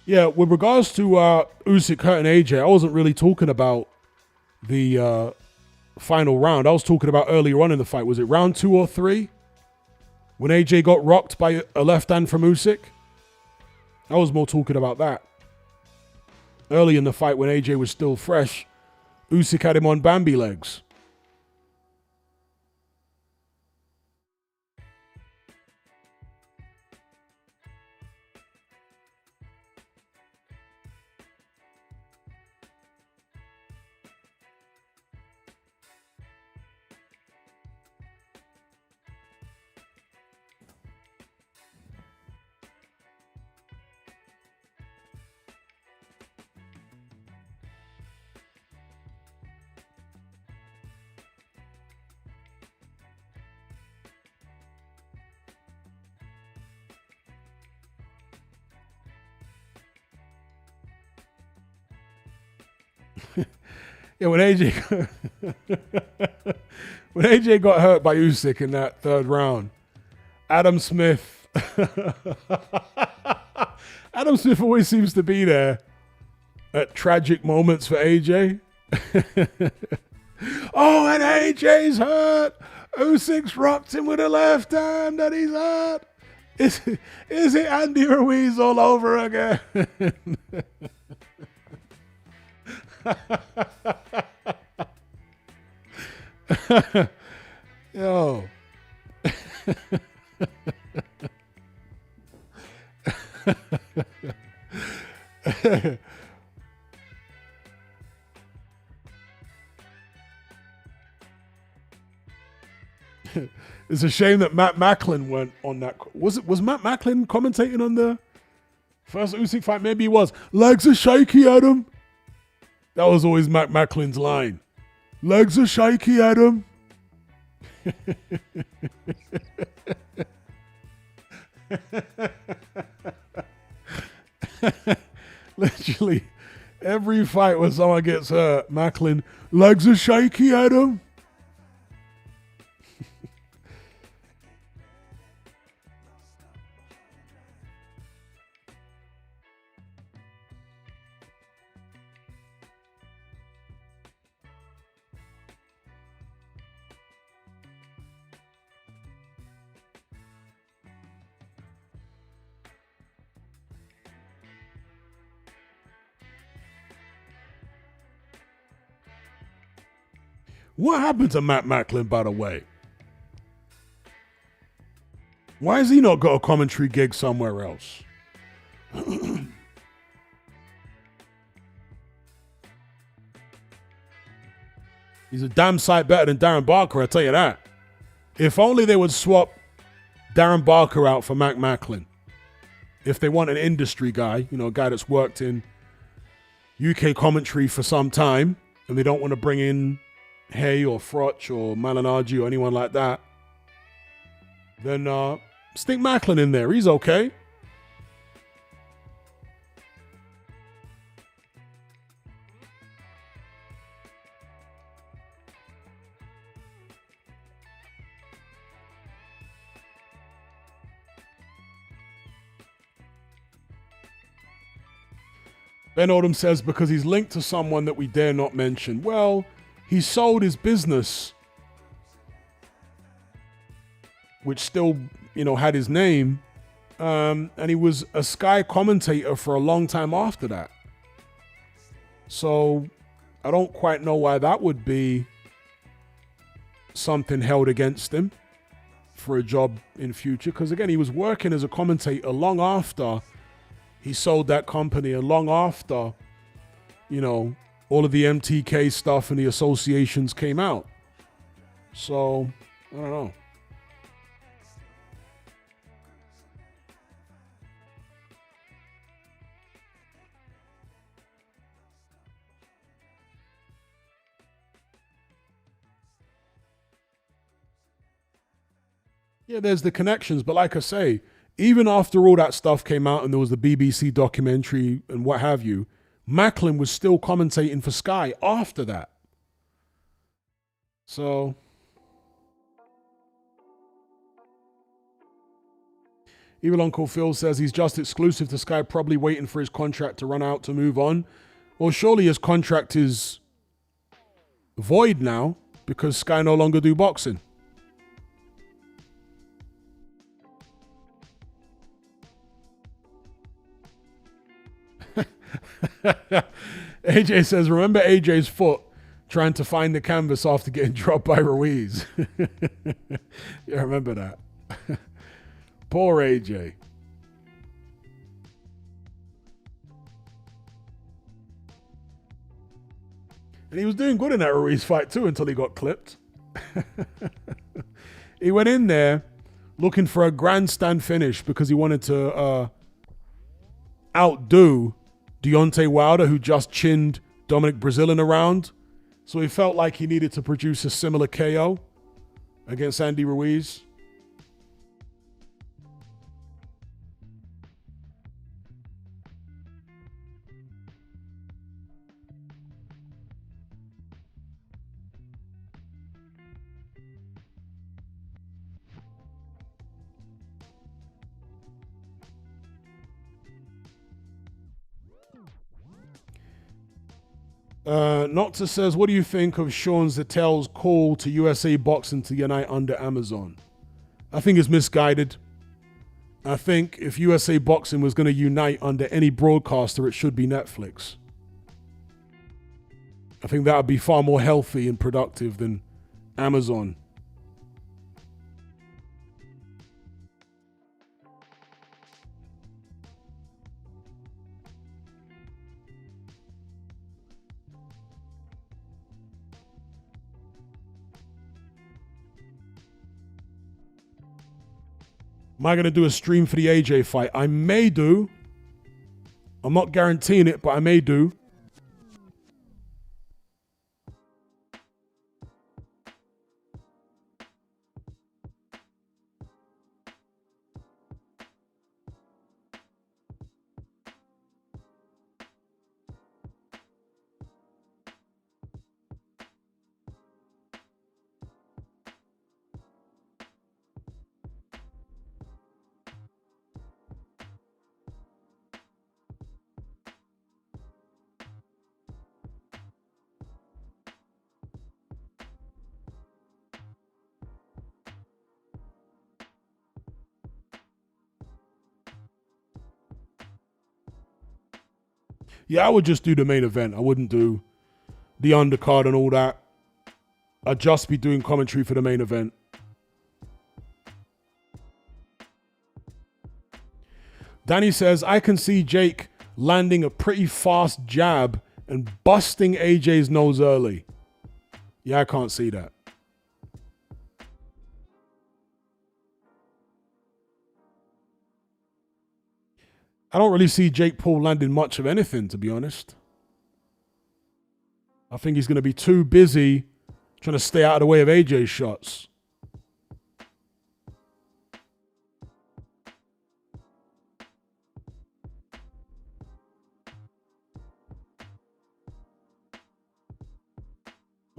Yeah, with regards to Usyk hurting AJ, I wasn't really talking about the final round. I was talking about earlier on in the fight. Was it round 2 or 3? When AJ got rocked by a left hand from Usyk? I was more talking about that. Early in the fight when AJ was still fresh, Usyk had him on Bambi legs. Yeah, when AJ when AJ got hurt by Usyk in that third round, Adam Smith Adam Smith always seems to be there at tragic moments for AJ. Oh, and AJ's hurt. Usyk's rocked him with a left hand and he's hurt. Is it Andy Ruiz all over again? Yo. It's a shame that Matt Macklin went on that. Was Matt Macklin commentating on the first Usyk fight? Maybe he was. Legs are shaky, Adam. That was always Matt Macklin's line. Legs are shaky, Adam. Literally, every fight when someone gets hurt, Macklin, legs are shaky, Adam. What happened to Matt Macklin, by the way? Why has he not got a commentary gig somewhere else? He's a damn sight better than Darren Barker, I'll tell you that. If only they would swap Darren Barker out for Matt Macklin. If they want an industry guy, a guy that's worked in UK commentary for some time, and they don't want to bring in Hay or Froch or Malignaggi or anyone like that, then stick Macklin in there. He's okay. Ben Oldham says, because he's linked to someone that we dare not mention. Well, he sold his business, which still, had his name, and he was a Sky commentator for a long time after that. So I don't quite know why that would be something held against him for a job in future. Because again, he was working as a commentator long after he sold that company and long after, all of the MTK stuff and the associations came out. So, I don't know. Yeah, there's the connections, but like I say, even after all that stuff came out and there was the BBC documentary and what have you, Macklin was still commentating for Sky after that. So, even Uncle Phil says he's just exclusive to Sky, probably waiting for his contract to run out to move on. Well, surely his contract is void now because Sky no longer do boxing. AJ says, remember AJ's foot trying to find the canvas after getting dropped by Ruiz? Yeah, I remember that. Poor AJ. And he was doing good in that Ruiz fight too until he got clipped. He went in there looking for a grandstand finish because he wanted to outdo Deontay Wilder, who just chinned Dominic Breazeale in a round. So he felt like he needed to produce a similar KO against Andy Ruiz. Nocta says, what do you think of Sean Zettel's call to USA Boxing to unite under Amazon? I think it's misguided. I think if USA Boxing was going to unite under any broadcaster, it should be Netflix. I think that would be far more healthy and productive than Amazon. Am I going to do a stream for the AJ fight? I may do. I'm not guaranteeing it, but I may do. Yeah, I would just do the main event. I wouldn't do the undercard and all that. I'd just be doing commentary for the main event. Danny says, I can see Jake landing a pretty fast jab and busting AJ's nose early. Yeah, I can't see that. I don't really see Jake Paul landing much of anything, to be honest. I think he's going to be too busy trying to stay out of the way of AJ's shots.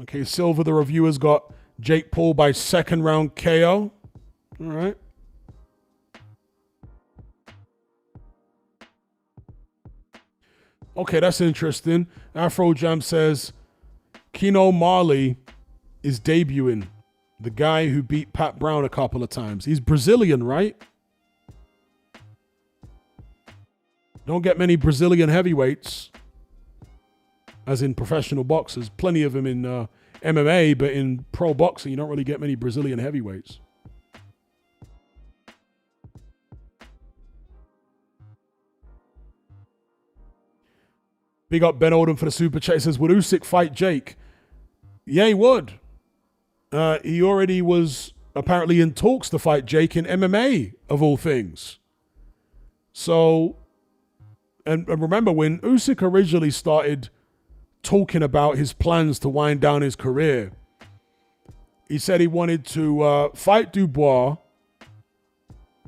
Okay, Silver, the reviewer's got Jake Paul by second round KO. All right. Okay, that's interesting. Afro Jam says, Keno Marley is debuting. The guy who beat Pat Brown a couple of times. He's Brazilian, right? Don't get many Brazilian heavyweights, as in professional boxers. Plenty of them in MMA, but in pro boxing, you don't really get many Brazilian heavyweights. Big up Ben Oldham for the super chat. He says, would Usyk fight Jake? Yeah, he would. He already was apparently in talks to fight Jake in MMA, of all things. So, and remember when Usyk originally started talking about his plans to wind down his career, he said he wanted to fight Dubois.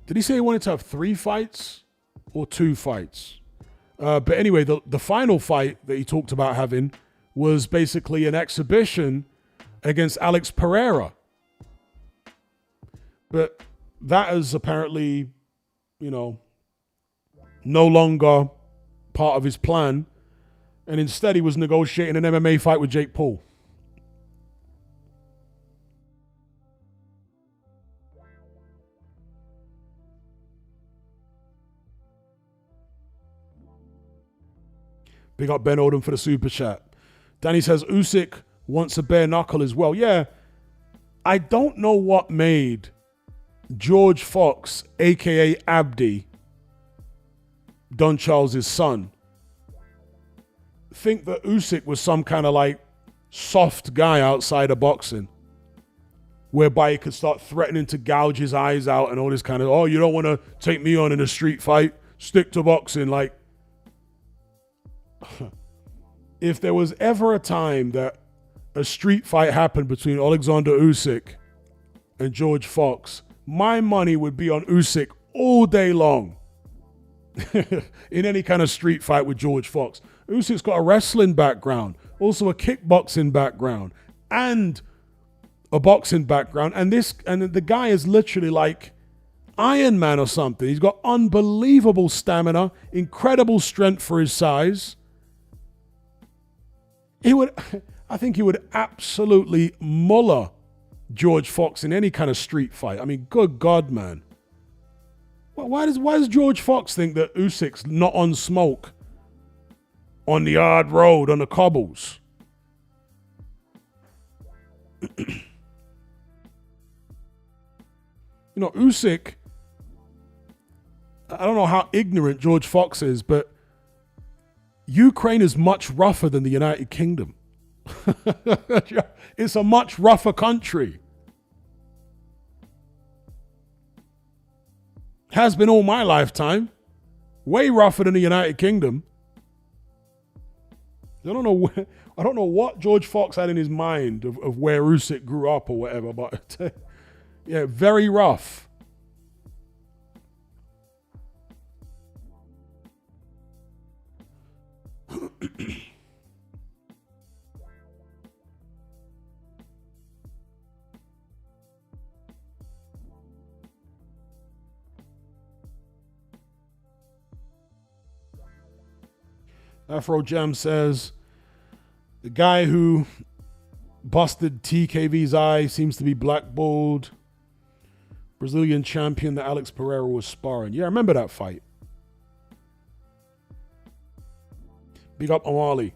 Did he say he wanted to have 3 fights or 2 fights? But anyway, the final fight that he talked about having was basically an exhibition against Alex Pereira. But that is apparently, no longer part of his plan. And instead he was negotiating an MMA fight with Jake Paul. Big up Ben Oldham for the super chat. Danny says Usyk wants a bare knuckle as well. Yeah, I don't know what made George Fox, a.k.a. Abdi, Don Charles' son, think that Usyk was some kind of like soft guy outside of boxing, whereby he could start threatening to gouge his eyes out and all this kind of, oh, you don't want to take me on in a street fight, stick to boxing. Like, if there was ever a time that a street fight happened between Alexander Usyk and George Fox, my money would be on Usyk all day long. In any kind of street fight with George Fox. Usyk's got a wrestling background, also a kickboxing background, and a boxing background. And the guy is literally like Iron Man or something. He's got unbelievable stamina, incredible strength for his size. He would, I think he would absolutely muller George Fox in any kind of street fight. I mean, good God, man. Why does George Fox think that Usyk's not on smoke on the hard road, on the cobbles? You know, Usyk, I don't know how ignorant George Fox is, but Ukraine is much rougher than the United Kingdom. It's a much rougher country. Has been all my lifetime. Way rougher than the United Kingdom. I don't know what George Fox had in his mind of where Usyk grew up or whatever, but yeah, very rough. Afro Jam says, the guy who busted TKV's eye seems to be blackballed. Brazilian champion that Alex Pereira was sparring. Yeah, I remember that fight. Big up Amali.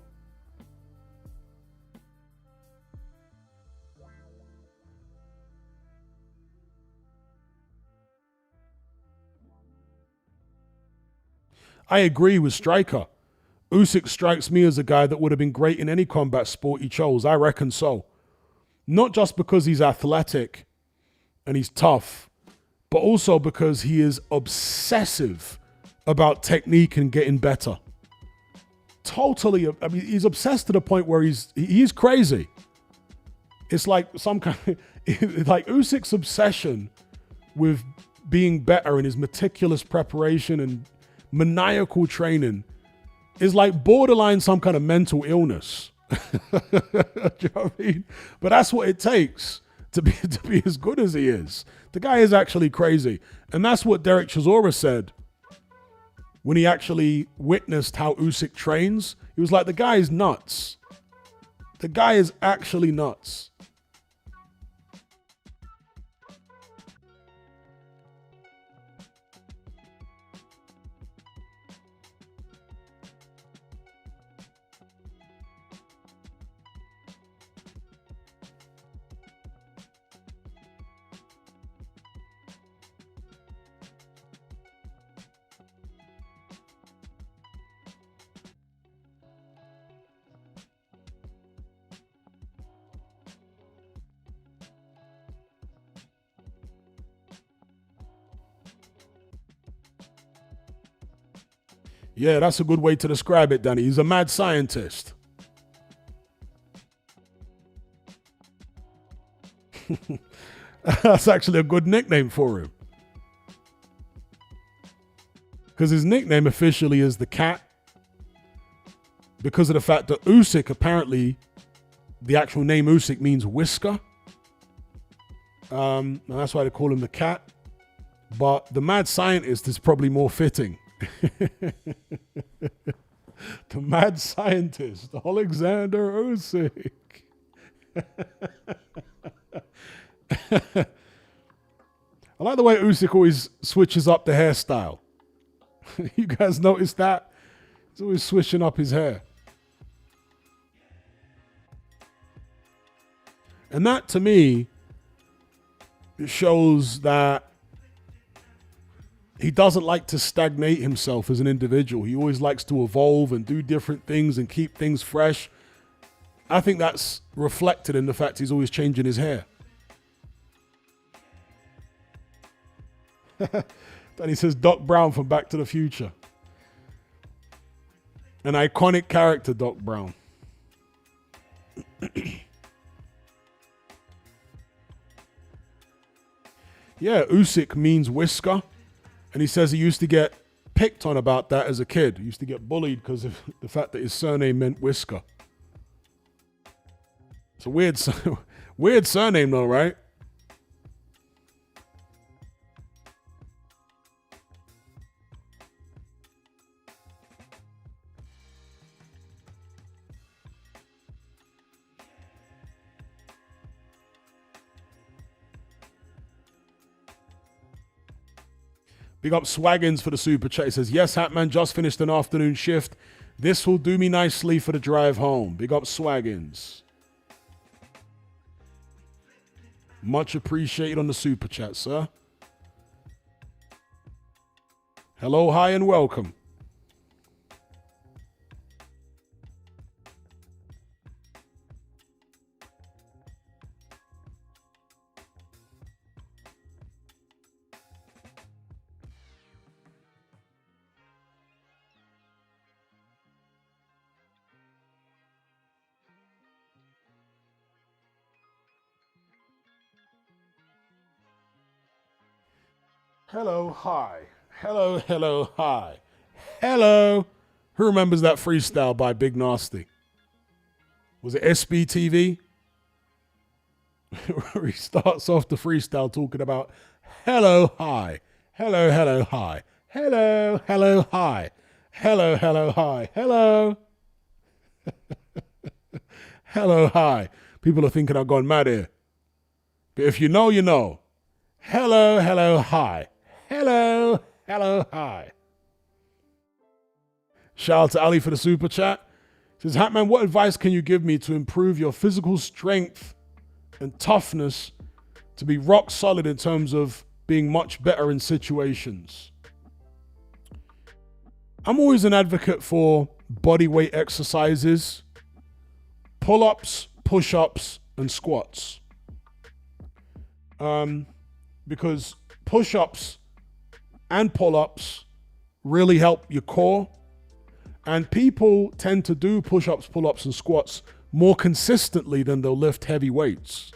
I agree with Striker. Usyk strikes me as a guy that would have been great in any combat sport he chose. I reckon so. Not just because he's athletic and he's tough, but also because he is obsessive about technique and getting better. Totally, I mean, he's obsessed to the point where he's crazy. It's like some kind of, like Usyk's obsession with being better in his meticulous preparation and maniacal training is like borderline some kind of mental illness. Do you know what I mean? But that's what it takes to be as good as he is. The guy is actually crazy. And that's what Derek Chisora said when he actually witnessed how Usyk trains. He was like, the guy is nuts. The guy is actually nuts. Yeah, that's a good way to describe it, Danny. He's a mad scientist. That's actually a good nickname for him. Because his nickname officially is the Cat. Because of the fact that Usyk, apparently, the actual name Usyk means whisker. And that's why they call him the Cat. But the mad scientist is probably more fitting. The mad scientist, Alexander Usyk. I like the way Usyk always switches up the hairstyle. You guys notice that? He's always switching up his hair. And that, to me, shows that he doesn't like to stagnate himself as an individual. He always likes to evolve and do different things and keep things fresh. I think that's reflected in the fact he's always changing his hair. Then he says Doc Brown from Back to the Future. An iconic character, Doc Brown. Yeah, Usyk means whisker. And he says he used to get picked on about that as a kid. He used to get bullied because of the fact that his surname meant whisker. It's a weird surname though, right? Big up Swaggins for the super chat. He says, yes, Hatman, just finished an afternoon shift. This will do me nicely for the drive home. Big up Swaggins. Much appreciated on the super chat, sir. Hello, hi, and welcome. Hello, hi. Hello, hello, hi. Hello. Who remembers that freestyle by Big Nasty? Was it SBTV? Where he starts off the freestyle talking about hello, hi. Hello, hello, hi. Hello, hello, hi. Hello, hello, hi. Hello. Hello, hi. People are thinking I've gone mad here. But if you know, you know. Hello, hello, hi. Hello, hello, hi. Shout out to Ali for the super chat. Says, Hatman, what advice can you give me to improve your physical strength and toughness to be rock solid in terms of being much better in situations? I'm always an advocate for body weight exercises, pull-ups, push-ups, and squats. Because push-ups and pull-ups really help your core. And people tend to do push-ups, pull-ups, and squats more consistently than they'll lift heavy weights.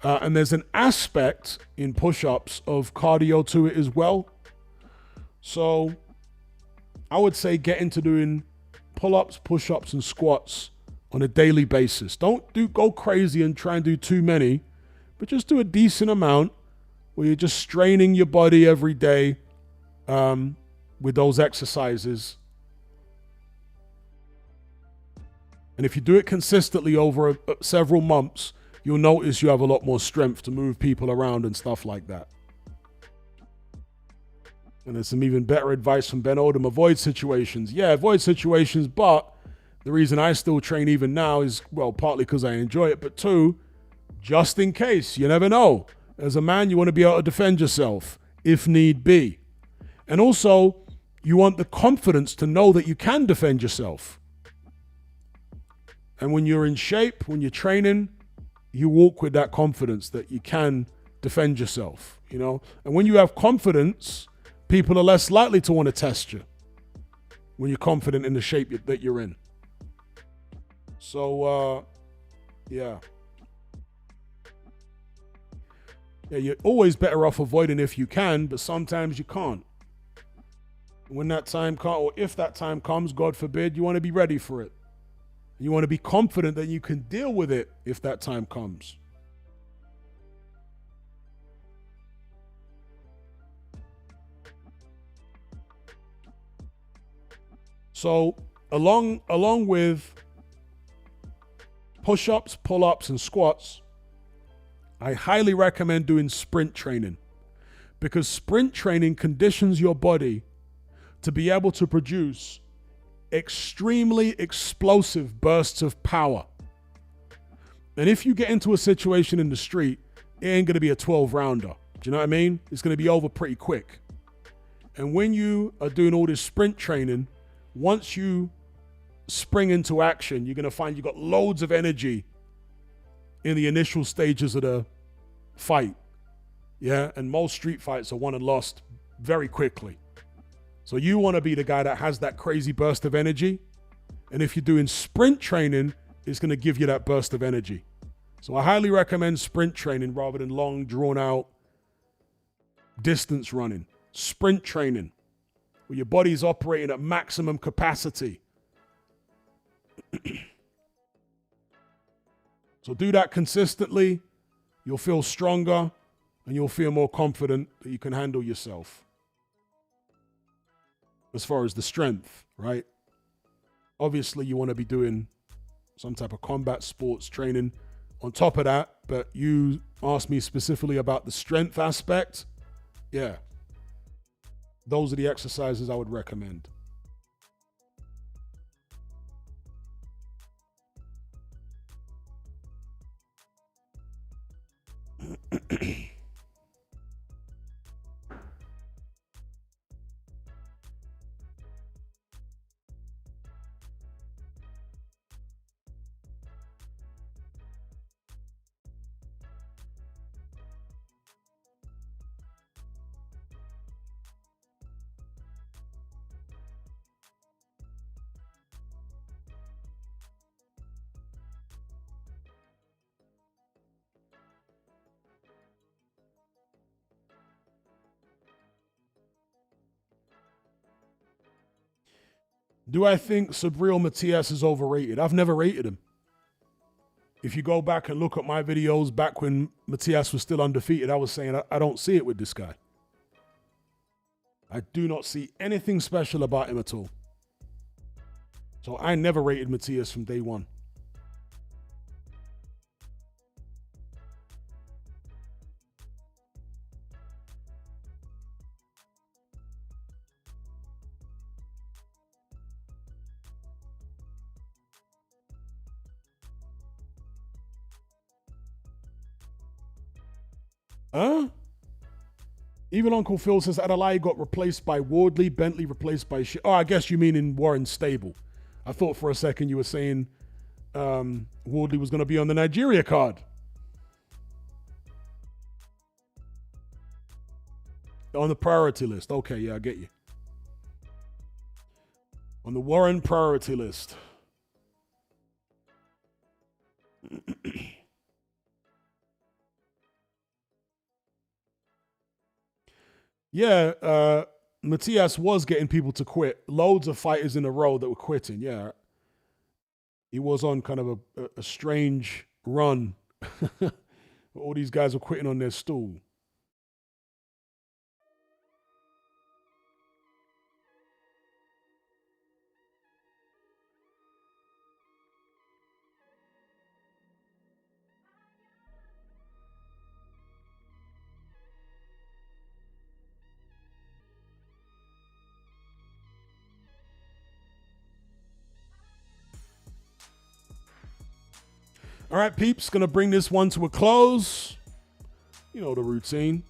And there's an aspect in push-ups of cardio to it as well. So I would say get into doing pull-ups, push-ups, and squats on a daily basis. Don't go crazy and try and do too many, but just do a decent amount where you're just straining your body every day with those exercises. And if you do it consistently over several months, you'll notice you have a lot more strength to move people around and stuff like that. And there's some even better advice from Ben Odom. Avoid situations. Yeah, avoid situations, but the reason I still train even now is, well, partly because I enjoy it, but two, just in case. You never know. As a man, you want to be able to defend yourself if need be. And also, you want the confidence to know that you can defend yourself. And when you're in shape, when you're training, you walk with that confidence that you can defend yourself, you know? And when you have confidence, people are less likely to want to test you when you're confident in the shape that you're in. So, yeah. Yeah, you're always better off avoiding if you can, but sometimes you can't. When that time comes, or if that time comes, God forbid, you want to be ready for it. You want to be confident that you can deal with it if that time comes. So, along with push-ups, pull-ups, and squats, I highly recommend doing sprint training, because sprint training conditions your body to be able to produce extremely explosive bursts of power. And if you get into a situation in the street, it ain't going to be a 12-rounder. Do you know what I mean? It's going to be over pretty quick. And when you are doing all this sprint training, once you spring into action, you're going to find you've got loads of energy in the initial stages of the fight. Yeah, and most street fights are won and lost very quickly. So you want to be the guy that has that crazy burst of energy. And if you're doing sprint training, it's going to give you that burst of energy. So I highly recommend sprint training rather than long, drawn-out distance running. Sprint training, where your body's operating at maximum capacity. So do that consistently. You'll feel stronger and you'll feel more confident that you can handle yourself. As far as the strength, right? Obviously, you want to be doing some type of combat sports training on top of that, but you asked me specifically about the strength aspect. Yeah. those are the exercises I would recommend. Do I think Subriel Matias is overrated? I've never rated him. If you go back and look at my videos back when Matias was still undefeated, I was saying I don't see it with this guy. I do not see anything special about him at all. So I never rated Matias from day one. Huh? Even Uncle Phil says Adelaide got replaced by Wardley, Bentley replaced by Oh, I guess you mean in Warren's stable. I thought for a second you were saying Wardley was going to be on the Nigeria card. On the priority list. Okay, yeah, I get you. On the Warren priority list. Yeah, Matias was getting people to quit. Loads of fighters in a row that were quitting, yeah. He was on kind of a strange run. All these guys were quitting on their stool. All right, peeps, going to bring this one to a close. You know the routine.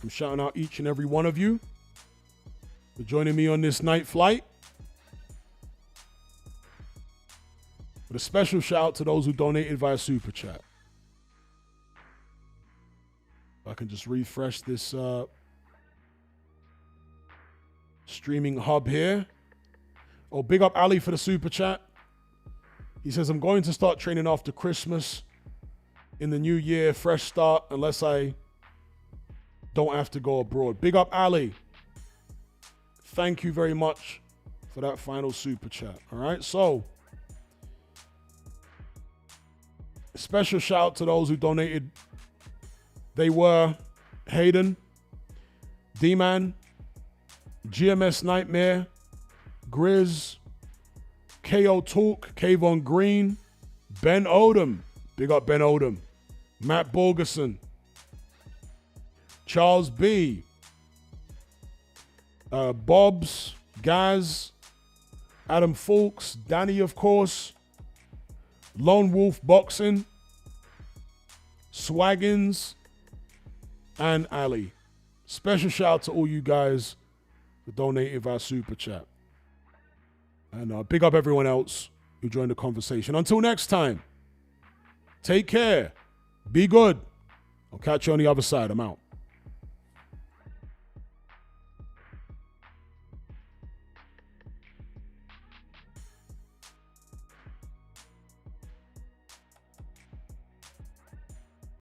I'm shouting out each and every one of you for joining me on this night flight. With a special shout out to those who donated via Super Chat. If I can just refresh this streaming hub here. Oh, big up Ali for the Super Chat. He says, I'm going to start training after Christmas. In the new year, fresh start, unless I don't have to go abroad. Big up, Ali. Thank you very much for that final Super Chat. All right, so a special shout out to those who donated. They were Hayden, D-Man, GMS Nightmare, Grizz, KO Talk, Kayvon Green, Ben Odom, big up Ben Odom, Matt Borgerson, Charles B, Bobs, Gaz, Adam Fulks, Danny, of course, Lone Wolf Boxing, Swaggins, and Ali. Special shout out to all you guys for donating via Super Chat. And big up everyone else who joined the conversation. Until next time, take care. Be good. I'll catch you on the other side. I'm out.